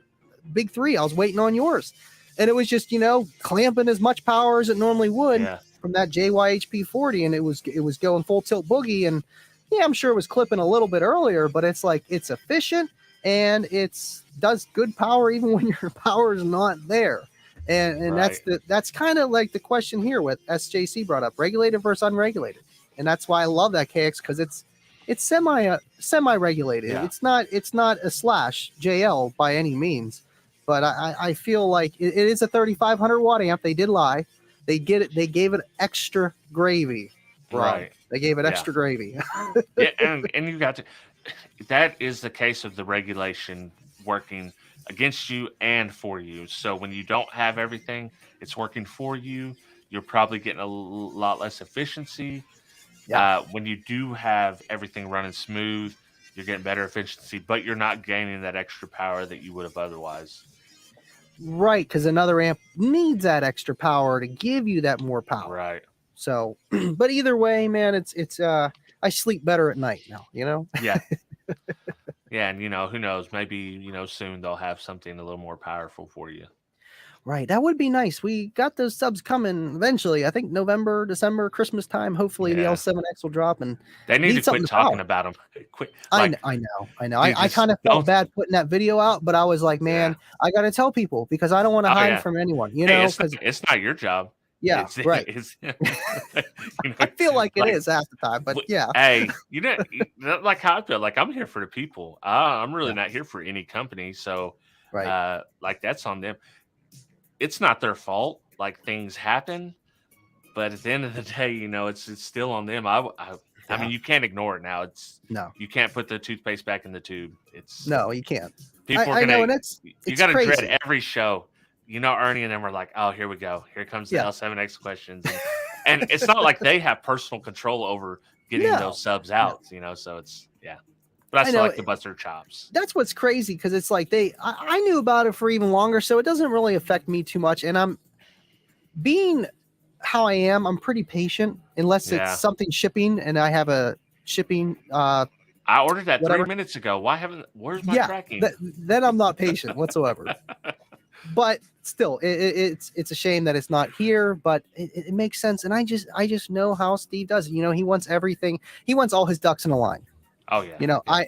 Big 3. I was waiting on yours. And it was just, you know, clamping as much power as it normally would from that JYHP 40. And it was going full tilt boogie. And yeah, I'm sure it was clipping a little bit earlier, but it's like, it's efficient and does good power even when your power is not there. And that's kind of like the question here with SJC brought up, regulated versus unregulated. And that's why I love that KX, because it's semi-regulated. Yeah. It's not a Slash JL by any means, but I feel like it is a 3,500 watt amp. They did lie. They gave it extra gravy. Right. They gave it extra gravy. and you got to. That is the case of the regulation working against you and for you. So when you don't have everything, it's working for you. You're probably getting a lot less efficiency. Yeah. When you do have everything running smooth, you're getting better efficiency, but you're not gaining that extra power that you would have otherwise. Right, because another amp needs that extra power to give you that more power. Right. So, but either way, man, it's I sleep better at night now, you know? Yeah. Yeah, and, you know, who knows? Maybe, you know, soon they'll have something a little more powerful for you. Right. That would be nice. We got those subs coming eventually. I think November, December, Christmas time. Hopefully the L7X will drop, and they need to quit talking about them. Quit. Like, I know. I kind of felt bad putting that video out, but I was like, man, I got to tell people because I don't want to hide from anyone, you know, because it's not your job. Yeah, right. You know, I feel like it is half the time, but yeah. Hey, you know, like how I feel. Like, I'm here for the people. I'm really not here for any company. So, like, that's on them. It's not their fault. Like, things happen, but at the end of the day, you know, it's still on them. I mean, you can't ignore it now. You can't put the toothpaste back in the tube. No, you can't. People are gonna. You got to dread every show. You know, Ernie and them are like, oh, here we go. Here comes the L7X questions. And it's not like they have personal control over getting those subs out, you know, so it's, But I still like to bust their chops. That's what's crazy, because it's like I knew about it for even longer, so it doesn't really affect me too much. And I'm being how I am, I'm pretty patient, unless it's something shipping and I have a shipping. I ordered that 3 minutes ago. Where's my tracking? Then I'm not patient whatsoever. But still, it's a shame that it's not here, but it makes sense. And I just know how Steve does it. You know, he wants everything. He wants all his ducks in a line. Oh yeah. You know, yeah.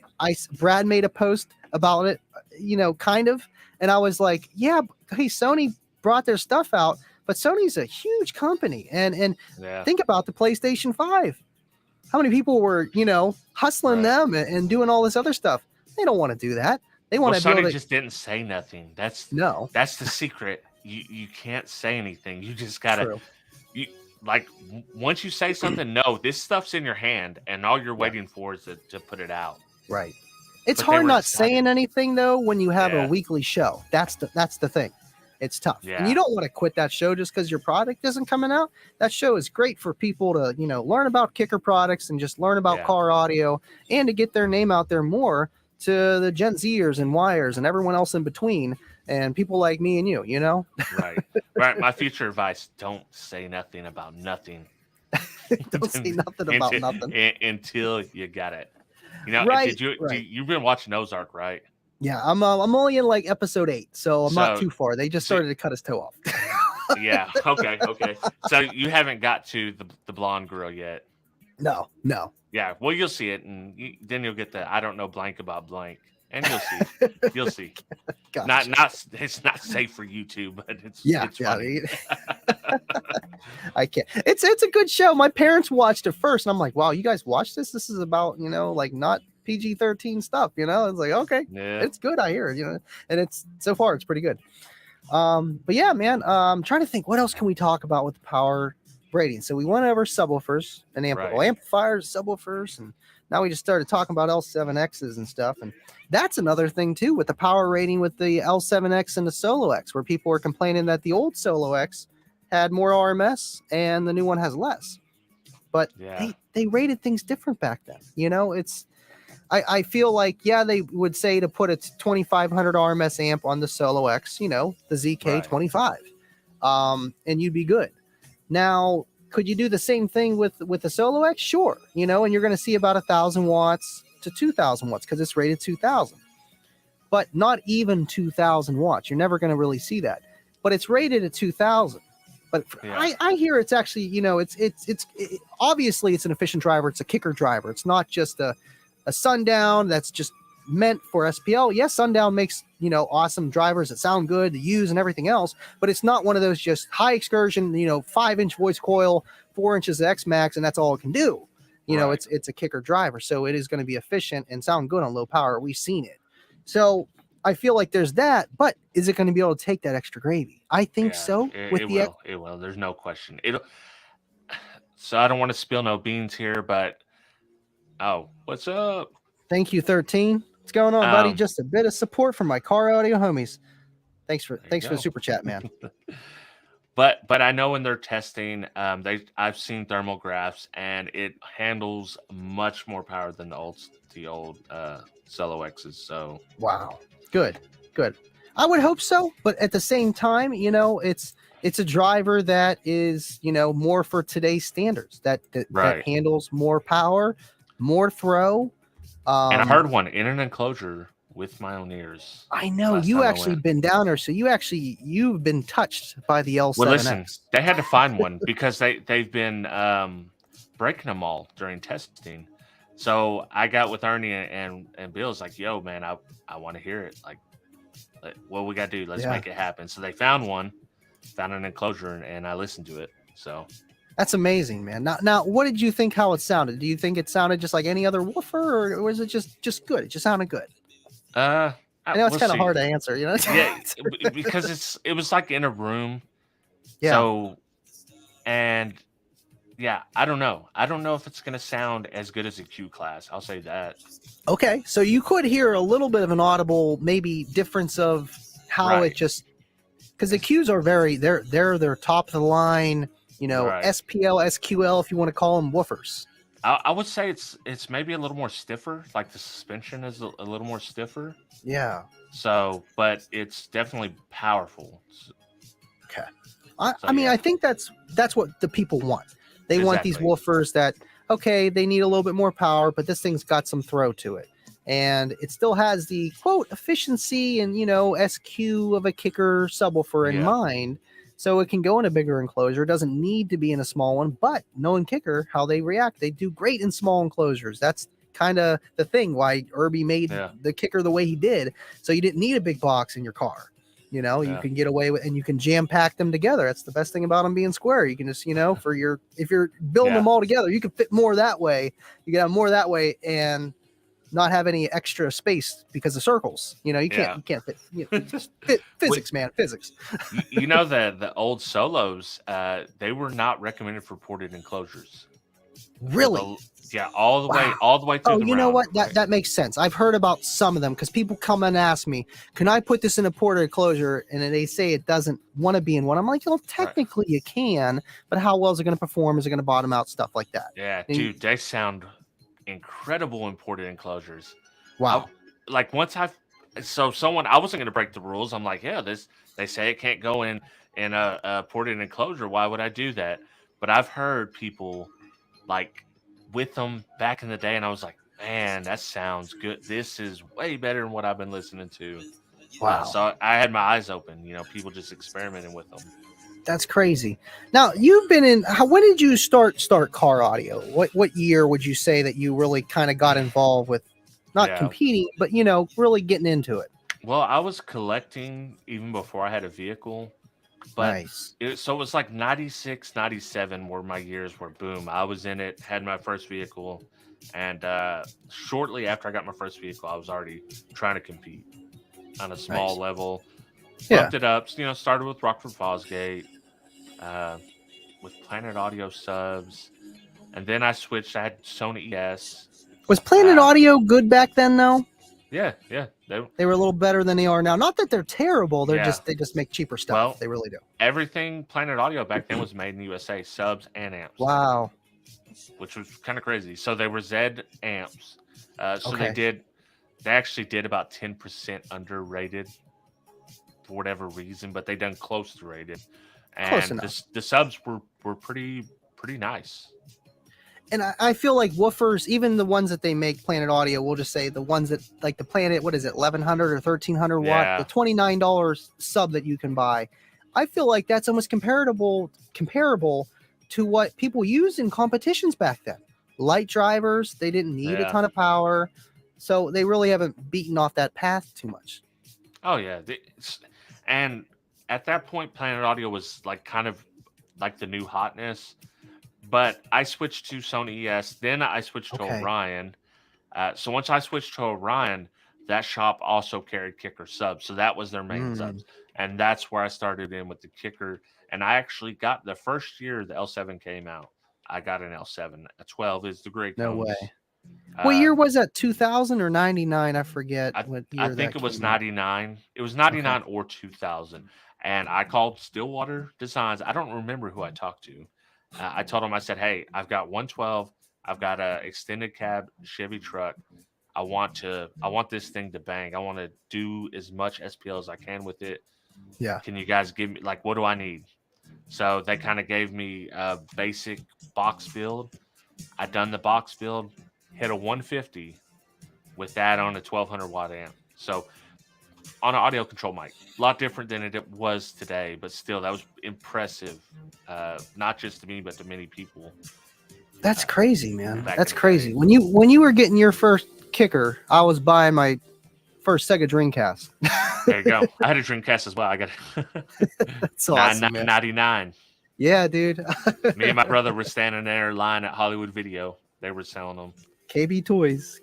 Brad made a post about it, you know, kind of, and I was like, yeah, hey, Sony brought their stuff out, but Sony's a huge company, and Yeah. think about the PlayStation 5. How many people were, you know, hustling Right. them and doing all this other stuff? They don't want to do that. They want to be able Sony to. just didn't say nothing. That's No, the secret. You can't say anything. You just gotta true. you like once you say something. No, this stuff's in your hand, and all you're Yeah, waiting for is to put it out. right. It's But they hard were not excited. saying anything though when you have a Yeah. weekly show. That's the thing. It's tough, and you Yeah. don't want to quit that show just because your product isn't coming out. That show is great for people to, you know, learn about Kicker products and just learn about Yeah. car audio and to get their name out there more to the Gen Zers and Yers and everyone else in between and people like me and you know. Right. Right. My future advice: don't say nothing about nothing. Don't say nothing about nothing. Until you got it. You know, Right, did you right. you've been watching Ozark, right? Yeah, I'm only in like episode 8, so I'm not So, too far. They just so started to cut his toe off. yeah, okay. So you haven't got to the blonde girl yet. No. Yeah, well, you'll see it, and then you'll get the I don't know blank about blank, and you'll see. You'll see. Gotcha. Not it's not safe for YouTube, but it's funny. I can't. It's a good show. My parents watched it first, and I'm like, wow, you guys watched this? This is about, you know, like not PG-13 stuff, you know. It's like, okay, Yeah. it's good, I hear, you know, and it's so far it's pretty good. But yeah, man, I'm trying to think what else can we talk about with the power rating. So we went over subwoofers and amplifiers, subwoofers, and now we just started talking about L7Xs and stuff. And that's another thing too with the power rating with the L7X and the Solo X, where people were complaining that the old Solo X had more RMS and the new one has less. But they rated things different back then. You know, I feel like, yeah, they would say to put a 2500 RMS amp on the Solo X, you know, the ZK25, and you'd be good. Now, could you do the same thing with the Solo X? Sure, you know, and you're going to see about 1,000 watts to 2,000 watts because it's rated 2,000, but not even 2,000 watts. You're never going to really see that, but it's rated at 2,000. But I hear it's actually, you know, it's obviously it's an efficient driver. It's a kicker driver. It's not just a Sundown that's just meant for SPL. Yes, Sundown makes, you know, awesome drivers that sound good to use and everything else, but it's not one of those just high excursion, you know, 5-inch voice coil, 4 inches of X Max, and that's all it can do. You know, it's a kicker driver, so it is going to be efficient and sound good on low power. We've seen it. So I feel like there's that, but is it going to be able to take that extra gravy? I think so. It will. There's no question. It'll. So I don't want to spill no beans here, but what's up? Thank you, 13. What's going on, buddy? Just a bit of support from my car audio homies. Thanks for the super chat, man. But I know when they're testing, I've seen thermal graphs and it handles much more power than the old Solo X's. So wow, good. I would hope so, but at the same time, you know, it's a driver that is, you know, more for today's standards that handles more power, more throw. And I heard one in an enclosure with my own ears. I know you actually been down there, so you've been touched by the L7X. Well, listen, they had to find one because they've been breaking them all during testing. So I got with Ernie and Bill's like, yo, man, I want to hear it. Like, what we got to do? Let's make it happen. So they found an enclosure, and I listened to it. So that's amazing, man. Now, what did you think how it sounded? Do you think it sounded just like any other woofer, or was it just good? It just sounded good. I know it's kind of hard to answer, you know. Yeah, because it was like in a room. Yeah. So, and yeah, I don't know. I don't know if it's gonna sound as good as a Q class. I'll say that. Okay, so you could hear a little bit of an audible maybe difference of how it just, because the Qs are they're top of the line. You know, SPL, SQL, if you want to call them woofers. I would say it's maybe a little more stiffer. Like the suspension is a little more stiffer. Yeah. So, but it's definitely powerful. Okay. I mean, I think that's what the people want. They want these woofers that, okay, they need a little bit more power, but this thing's got some throw to it. And it still has the, quote, efficiency and, you know, SQ of a kicker subwoofer in mind. So it can go in a bigger enclosure. It doesn't need to be in a small one, but knowing kicker, how they react, they do great in small enclosures. That's kind of the thing why Irby made the kicker the way he did. So you didn't need a big box in your car. You know, you can get away with, and you can jam pack them together. That's the best thing about them being square. You can just, you know, if you're building them all together, you can fit more that way. You can have more that way and not have any extra space because of circles. You know, you can't fit, physics, man, physics. You know, the old Solos, they were not recommended for ported enclosures. Really? All the way through the you know round, what? That makes sense. I've heard about some of them because people come and ask me, can I put this in a ported enclosure? And then they say it doesn't want to be in one. I'm like, well, technically you can, but how well is it going to perform? Is it going to bottom out? Stuff like that. Yeah, dude, they sound incredible in ported enclosures. Wow. I wasn't going to break the rules. I'm like, yeah, they say it can't go in a ported enclosure. Why would I do that? But I've heard people like with them back in the day, and I was like, man, that sounds good. This is way better than what I've been listening to. Wow. So I had my eyes open, you know, people just experimenting with them. That's crazy. Now you've been in. When did you start car audio? What year would you say that you really kind of got involved with, not competing, but you know, really getting into it? Well, I was collecting even before I had a vehicle. But nice. It was like 96, 97 were my years where boom, I was in it, had my first vehicle, and shortly after I got my first vehicle, I was already trying to compete on a small level. Bumped it up, you know, started with Rockford Fosgate, with Planet Audio subs, and then I switched. I had Sony ES. Was Planet Audio good back then, though? Yeah. They were a little better than they are now. Not that they're terrible. They just make cheaper stuff. Well, they really do. Everything Planet Audio back then was made in the USA, subs and amps. Wow. Which was kind of crazy. So they were Z amps. They actually did about 10% underrated for whatever reason, but they done close to rated. And the subs were pretty nice. And I feel like woofers, even the ones that they make Planet Audio, we'll just say the ones that like the Planet, what is it, 1100 or 1300 watt, the $29 sub that you can buy. I feel like that's almost comparable to what people used in competitions back then. Light drivers, they didn't need a ton of power, so they really haven't beaten off that path too much. Oh yeah, and at that point, Planet Audio was like kind of like the new hotness. But I switched to Sony ES, then I switched to Orion. So once I switched to Orion, that shop also carried kicker subs. So that was their main subs. And that's where I started in with the kicker. And I actually got the first year the L7 came out, I got an L7. A 12 is the great No way. What year was that? 2000 or 99? I forget. I think it was 99. It was 99 or 2000. And I called Stillwater Designs. I don't remember who I talked to. I told him, I said, hey, I've got 112. I've got a extended cab Chevy truck. I want this thing to bang. I want to do as much SPL as I can with it. Yeah. Can you guys give me, like, what do I need? So they kind of gave me a basic box build. I done the box build, hit a 150 with that on a 1200 watt amp. So on an audio control mic, a lot different than it was today, but still that was impressive. Not just to me, but to many people. That's crazy, man. That's crazy. When you were getting your first kicker, I was buying my first Sega Dreamcast. There you go. I had a Dreamcast as well. I got That's awesome, man. 99. Yeah, dude. Me and my brother were standing there in line at Hollywood Video. They were selling them. KB Toys.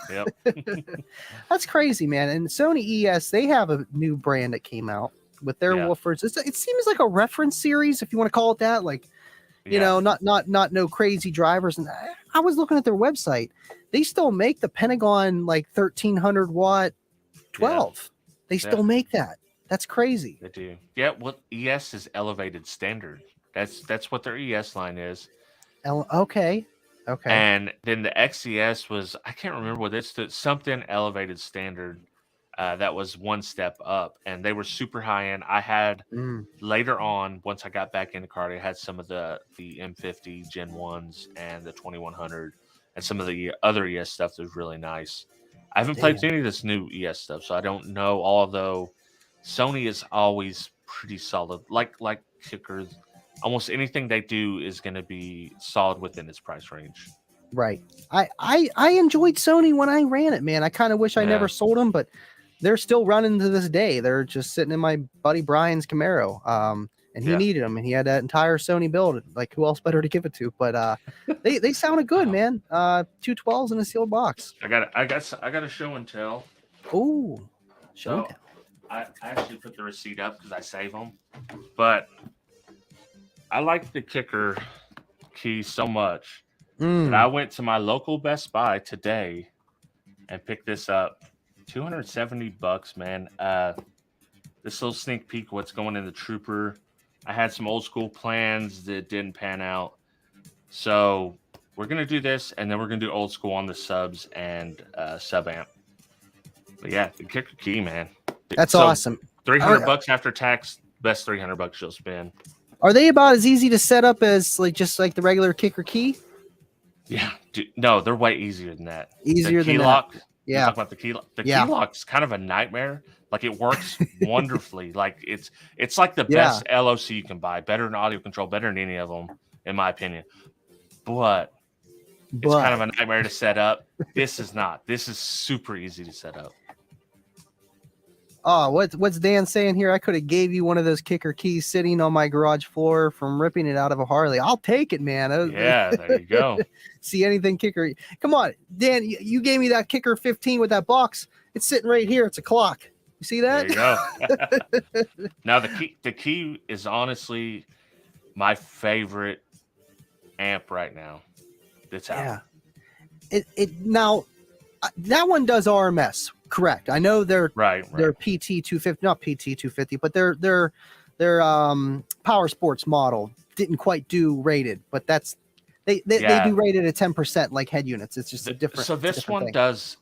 Yep. That's crazy, man. And Sony ES, they have a new brand that came out with their woofers. It seems like a reference series, if you want to call it that. Like, you know, not no crazy drivers. And I was looking at their website. They still make the Pentagon like 1300 watt 12. Yeah. They still make that. That's crazy. They do. Yeah. Well, ES is elevated standard. That's what their ES line is. Okay. And then the XES was, I can't remember what it's something elevated standard. That was one step up, and they were super high end. I had later on, once I got back into car, I had some of the M50 Gen 1s and the 2100 and some of the other ES stuff that was really nice. I haven't played any of this new ES stuff, so I don't know. Although Sony is always pretty solid, like kickers. Almost anything they do is going to be solid within its price range. Right. I enjoyed Sony when I ran it, man. I kind of wish I never sold them, but they're still running to this day. They're just sitting in my buddy Brian's Camaro. And he needed them, and he had that entire Sony build. Like, who else better to give it to? But they sounded good, man. 212s in a sealed box. I got a show and tell. Oh, show and tell. I actually put the receipt up because I save them, but I like the kicker key so much that I went to my local Best Buy today and picked this up. $270, man. This little sneak peek what's going in the Trooper. I had some old school plans that didn't pan out, so we're gonna do this, and then we're gonna do old school on the subs and sub amp. But yeah, the kicker key, man. That's awesome. $300 after tax. Best $300 you'll spend. Are they about as easy to set up as just like the regular kicker key? Yeah, dude, no, they're way easier than that. Easier the key than lock, that. Yeah. Talk about the key lock. The key lock's kind of a nightmare. Like, it works wonderfully. Like, it's like the best LOC you can buy. Better than audio control. Better than any of them, in my opinion. But it's kind of a nightmare to set up. This is not. This is super easy to set up. Oh, what's Dan saying here? I could have gave you one of those kicker keys sitting on my garage floor from ripping it out of a Harley. I'll take it, man. Yeah, there you go. See anything kicker? Come on, Dan. You gave me that kicker 15 with that box. It's sitting right here. It's a clock. You see that? There you go. Now the key is honestly my favorite amp right now. That's out. Yeah. Now that one does RMS. Correct. I know they're PT 250, not PT 250, but their Power Sports model didn't quite do rated, but they do rated at 10% like head units. It's just a different. So this one does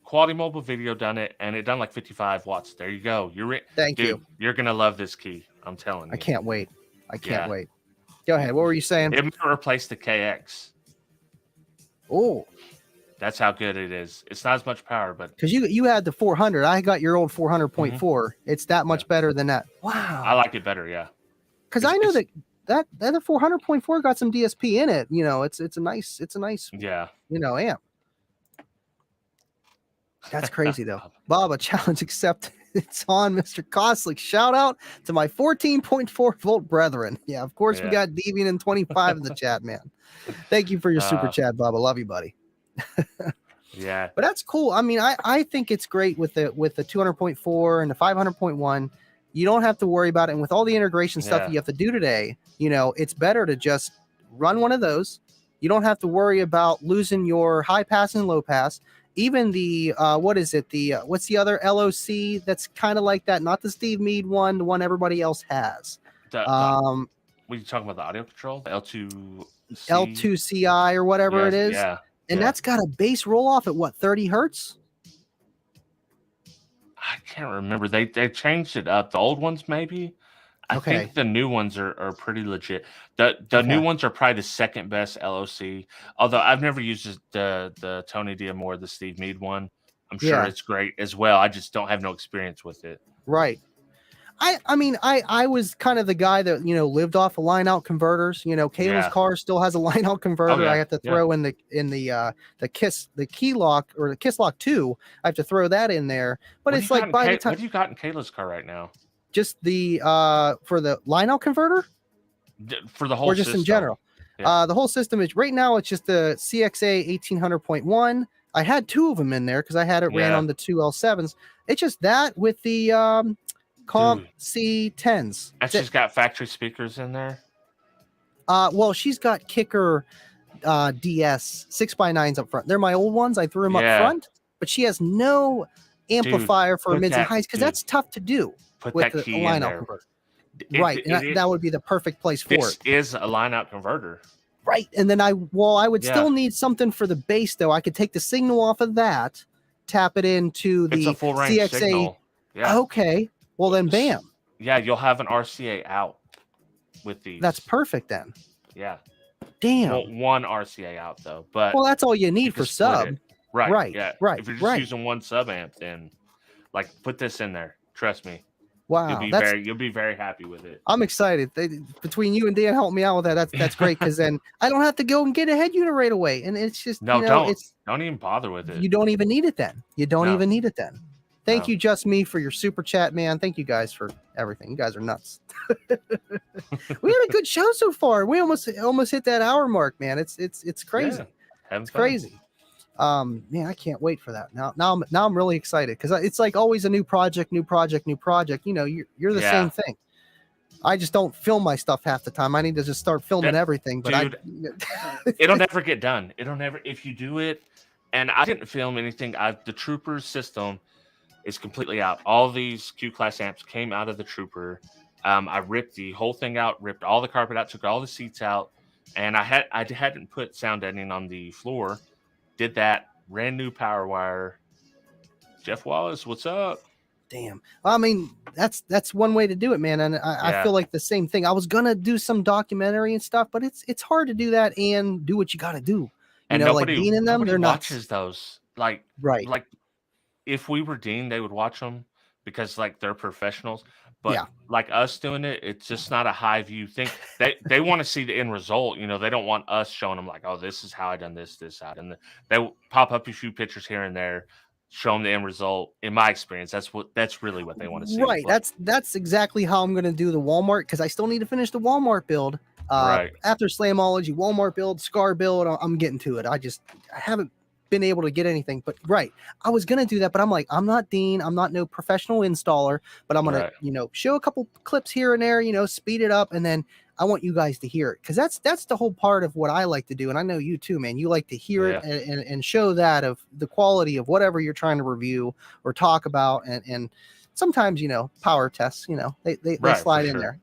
Quality Mobile Video done it, and it done like 55 watts. There you go. Thank you. You're gonna love this key. I'm telling you. I can't wait. I can't wait. Go ahead. What were you saying? It might replace the KX. Oh. That's how good it is. It's not as much power, but because you had the 400, I got your old 400.4. It's that much better than that. Wow, I like it better. Yeah, because I know that the 400.4 got some DSP in it. You know, it's a nice amp. That's crazy though. Bob, a challenge accepted. It's on, Mr. Koslick. Shout out to my 14.4 volt brethren. Yeah, of course we got Deviant and 25 in the chat, man. Thank you for your super chat, Bob. I love you, buddy. Yeah, but that's cool. I mean, I think it's great with the 200.4 and the 500.1. You don't have to worry about it, and with all the integration stuff you have to do today, it's better to just run one of those. You don't have to worry about losing your high pass and low pass. Even the what's the other LOC that's kind of like that? Not the Steve Meade one, the one everybody else has. What are you talking about? The audio control, L2CI or whatever it is. Yeah. And that's got a bass roll off at what, 30 hertz? I can't remember. They changed it up. The old ones, maybe. I think the new ones are pretty legit. The new ones are probably the second best LOC. Although I've never used the Tony Diamond or the Steve Meade one. I'm sure it's great as well. I just don't have no experience with it. Right. I mean, I was kind of the guy that, lived off of line out converters. Kayla's car still has a line out converter. I have to throw in the key lock or the Kiss Lock 2. I have to throw that in there. But it's like by the time. What do you got in Kayla's car right now? Just the for the line out converter? For the whole or just system. In general. Yeah. The whole system is right now. It's just the CXA 1800.1. I had two of them in there because I had it ran on the two L7s. It's just that with the Comp C10s. And she's got factory speakers in there. Well, she's got Kicker DS 6x9s up front. They're my old ones. I threw them up front, but she has no amplifier for mids and highs because that's tough to do with the line out converter. Right, and that would be the perfect place for it. This is a line out converter. Right, and then I would still need something for the bass though. I could take the signal off of that, tap it into the a full range CXA. Signal. Yeah. Okay. Well, then, bam. Yeah, you'll have an RCA out with these. That's perfect then. Yeah. Damn. Well, one RCA out though, but that's all you need for sub. Right. Yeah. If you're just using one sub amp, then put this in there. Trust me. Wow, you'll be very happy with it. I'm excited. Between you and Dan helping me out with that, that's great, because then I don't have to go and get a head unit right away. And it's just don't even bother with it. You don't even need it then. Even need it then. Thank you, Just Me, for your super chat, man. Thank you guys for everything. You guys are nuts. We had a good show so far. We almost hit that hour mark, man. It's crazy. Yeah, it's crazy. Man, I can't wait for that. Now I'm really excited, because it's like always a new project. You know, you're the same thing. I just don't film my stuff half the time. I need to just start filming everything. But dude, it'll never get done. It'll never, if you do it. And I didn't film anything. The Trooper system is completely out. All these Q class amps came out of the Trooper. I ripped the whole thing out, ripped all the carpet out, took all the seats out, and I hadn't put sound deadening on the floor. Did that, brand new power wire. Jeff Wallace, what's up? Damn. Well, I mean, that's one way to do it, man. And I feel like the same thing. I was gonna do some documentary and stuff, but it's hard to do that and do what you got to do. You know, like Dean and them, they're watches those. Like right. If we were Dean, they would watch them because like they're professionals. But like us doing it, it's just not a high view thing. They want to see the end result. You know, they don't want us showing them like, oh, this is how I done this out. And they pop up a few pictures here and there, show them the end result. In my experience, that's really what they want to see. Right. But that's exactly how I'm going to do the Walmart, because I still need to finish the Walmart build. After Slamology, Walmart build, Scar build, I'm getting to it. I haven't been able to get anything, but I was gonna do that, but I'm like, I'm not Dean, I'm not no professional installer, but I'm gonna show a couple clips here and there, speed it up, and then I want you guys to hear it, because that's the whole part of what I like to do. And I know you too, man. You like to hear it and show that of the quality of whatever you're trying to review or talk about, and sometimes power tests, they slide in there.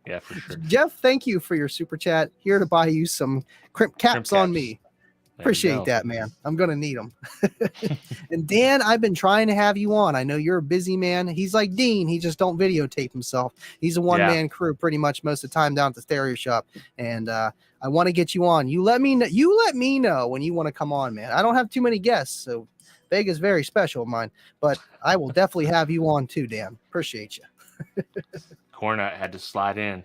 Yeah, for sure. Jeff, thank you for your super chat. Here to buy you some crimp caps on me. Appreciate that, man. I'm going to need them. And Dan, I've been trying to have you on. I know you're a busy man. He's like Dean. He just don't videotape himself. He's a one-man crew pretty much most of the time down at the stereo shop. And I want to get you on. You let me know when you want to come on, man. I don't have too many guests, so Vega's very special of mine. But I will definitely have you on too, Dan. Appreciate you. Cornut had to slide in.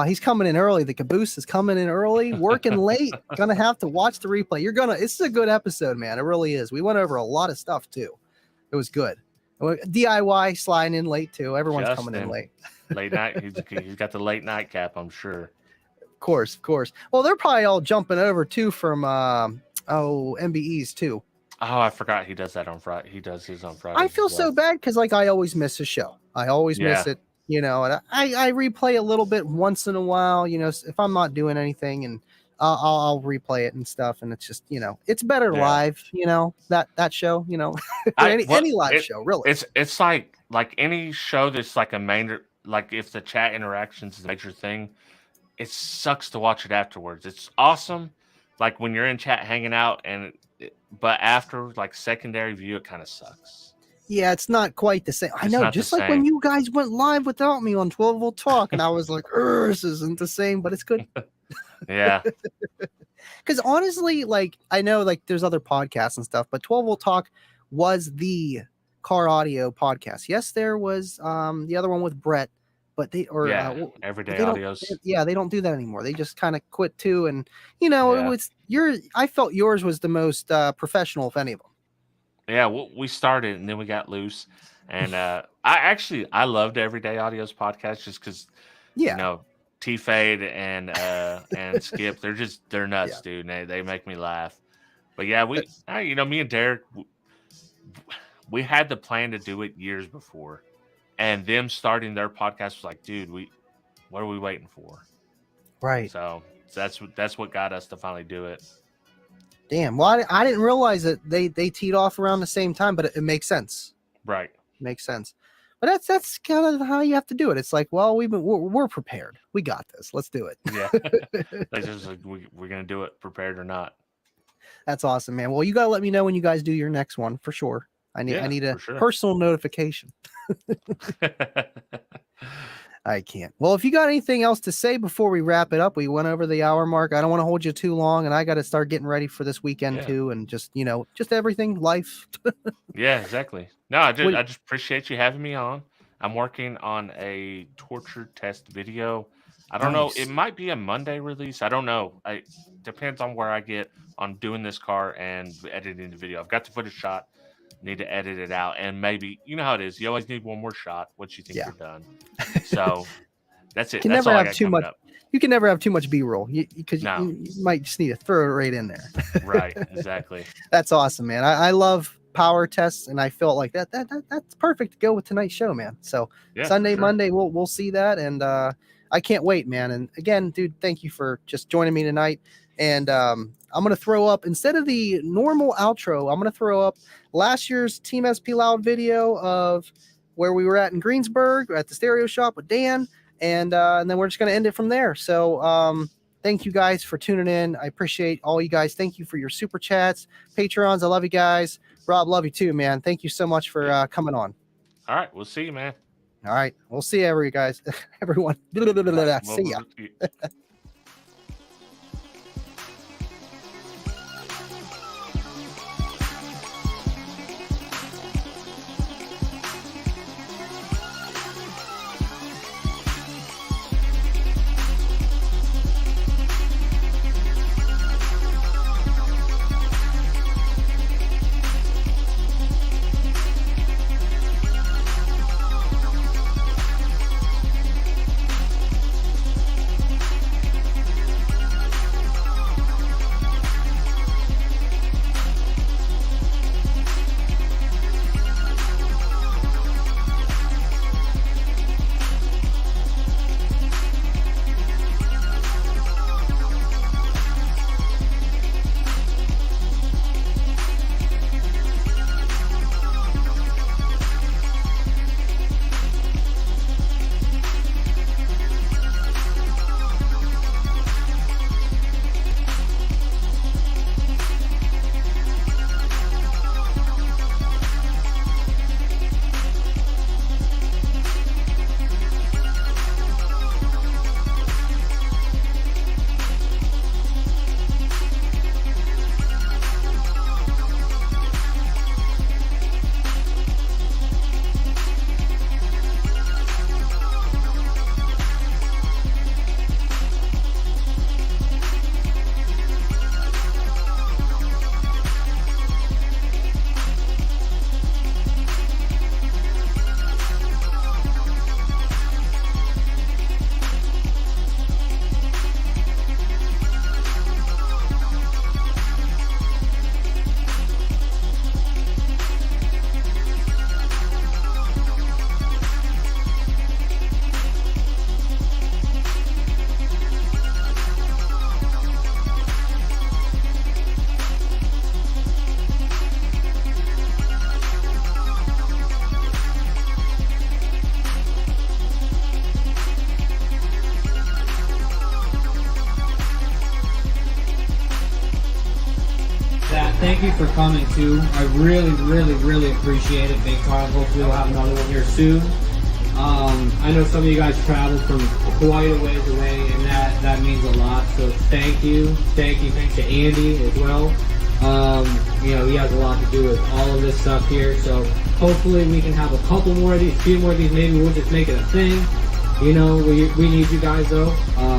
He's coming in early. The caboose is coming in early, working late. Gonna have to watch the replay. This is a good episode, man. It really is. We went over a lot of stuff too. It was good. DIY sliding in late too. Everyone's coming in late. Late night. He's got the late night cap, I'm sure. Of course. Well, they're probably all jumping over too from MBEs too. Oh, I forgot he does that on Friday. He does his on Friday. I feel so bad because I always miss a show. I always miss it. And I replay a little bit once in a while, if I'm not doing anything, and I'll replay it and stuff. And it's just, it's better live, that show, any live show, really. It's like any show that's like a major, like if the chat interactions is a major thing, it sucks to watch it afterwards. It's awesome. Like when you're in chat hanging out but after like secondary view, it kind of sucks. Yeah, it's not quite the same. I know, just like when you guys went live without me on 12 Volt Talk, and I was like, this isn't the same, but it's good. Yeah. Because honestly, I know there's other podcasts and stuff, but 12 Volt Talk was the car audio podcast. Yes, there was the other one with Brett, but Everyday Audios. They don't do that anymore. They just kind of quit too, and I felt yours was the most professional of any of them. Yeah, we started and then we got loose, and I loved Everyday Audio's podcast just because T-Fade and Skip, they're nuts, dude. They make me laugh. But yeah, me and Derek, we had the plan to do it years before, and them starting their podcast was like, dude, what are we waiting for? Right. So that's what got us to finally do it. Damn. Well, I didn't realize that they teed off around the same time, but it makes sense. Right. Makes sense. But that's kind of how you have to do it. It's like, well, we're prepared. We got this. Let's do it. Yeah. That's just like we're gonna do it, prepared or not. That's awesome, man. Well, you gotta let me know when you guys do your next one for sure. I need a personal notification. I can't. Well, if you got anything else to say before we wrap it up, we went over the hour mark. I don't want to hold you too long, and I got to start getting ready for this weekend too, and just everything, life. Yeah, exactly. No, I just appreciate you having me on. I'm working on a torture test video. I don't know. It might be a Monday release. I don't know. It depends on where I get on doing this car and editing the video. I've got the footage shot. Need to edit it out, and maybe you know how it is. You always need one more shot once you think you're done. So that's it. That's all I got coming up. You can never have too much B-roll because you might just need to throw it right in there. Right, exactly. That's awesome, man. I love power tests, and I felt like that's perfect to go with tonight's show, man. So Sunday, Monday, we'll see that, and I can't wait, man. And again, dude, thank you for just joining me tonight. And I'm gonna throw up, instead of the normal outro, I'm gonna throw up last year's Team SP Loud video of where we were at in Greensburg at the stereo shop with Dan. And then we're just going to end it from there. So thank you guys for tuning in. I appreciate all you guys. Thank you for your super chats, Patreons. I love you guys. Rob, love you too, man. Thank you so much for coming on. All right. We'll see you, man. All right. We'll see you, everyone. See ya. Thank you for coming too. I really appreciate it, Big Car. Hopefully we'll have another one here soon. I know some of you guys traveled from quite a ways away, and that means a lot. So thank you. Thanks to Andy as well. You know, he has a lot to do with all of this stuff here. So hopefully we can have a couple more of these, few more of these. Maybe we'll just make it a thing. You know, we need you guys though.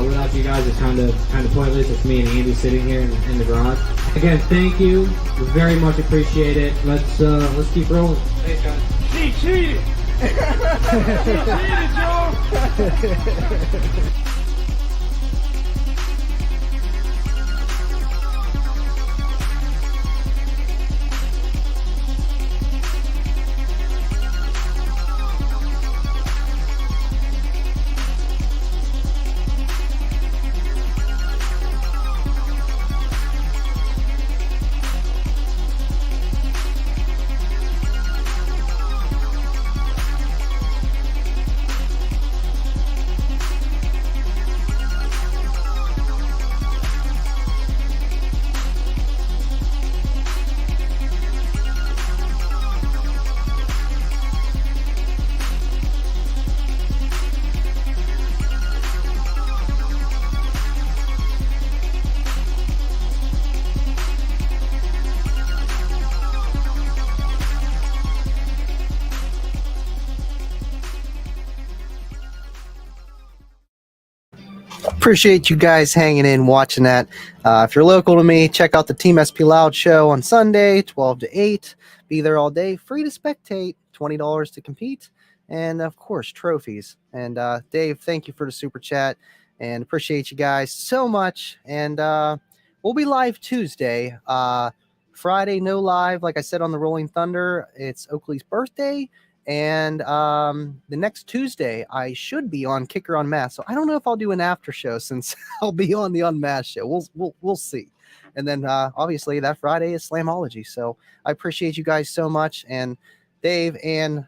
Without you guys, it's kind of pointless. It's me and Andy sitting here in the garage. Again, thank you. We very much appreciate it. Let's keep rolling. Thanks, guys. She cheated. She cheated, Joe. Appreciate you guys hanging in, watching that. If you're local to me, check out the Team SP Loud show on Sunday, 12 to 8. Be there all day, free to spectate, $20 to compete, and of course, trophies. And Dave, thank you for the super chat, and appreciate you guys so much. And we'll be live Tuesday. Friday, no live. Like I said on the Rolling Thunder, it's Oakley's birthday. And the next Tuesday, I should be on Kicker Unmasked. So I don't know if I'll do an after show since I'll be on the Unmasked show. We'll see. And then obviously that Friday is Slamology. So I appreciate you guys so much. And Dave and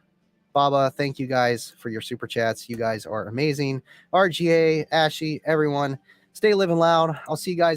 Baba, thank you guys for your super chats. You guys are amazing. RGA, Ashy, everyone, stay living loud. I'll see you guys on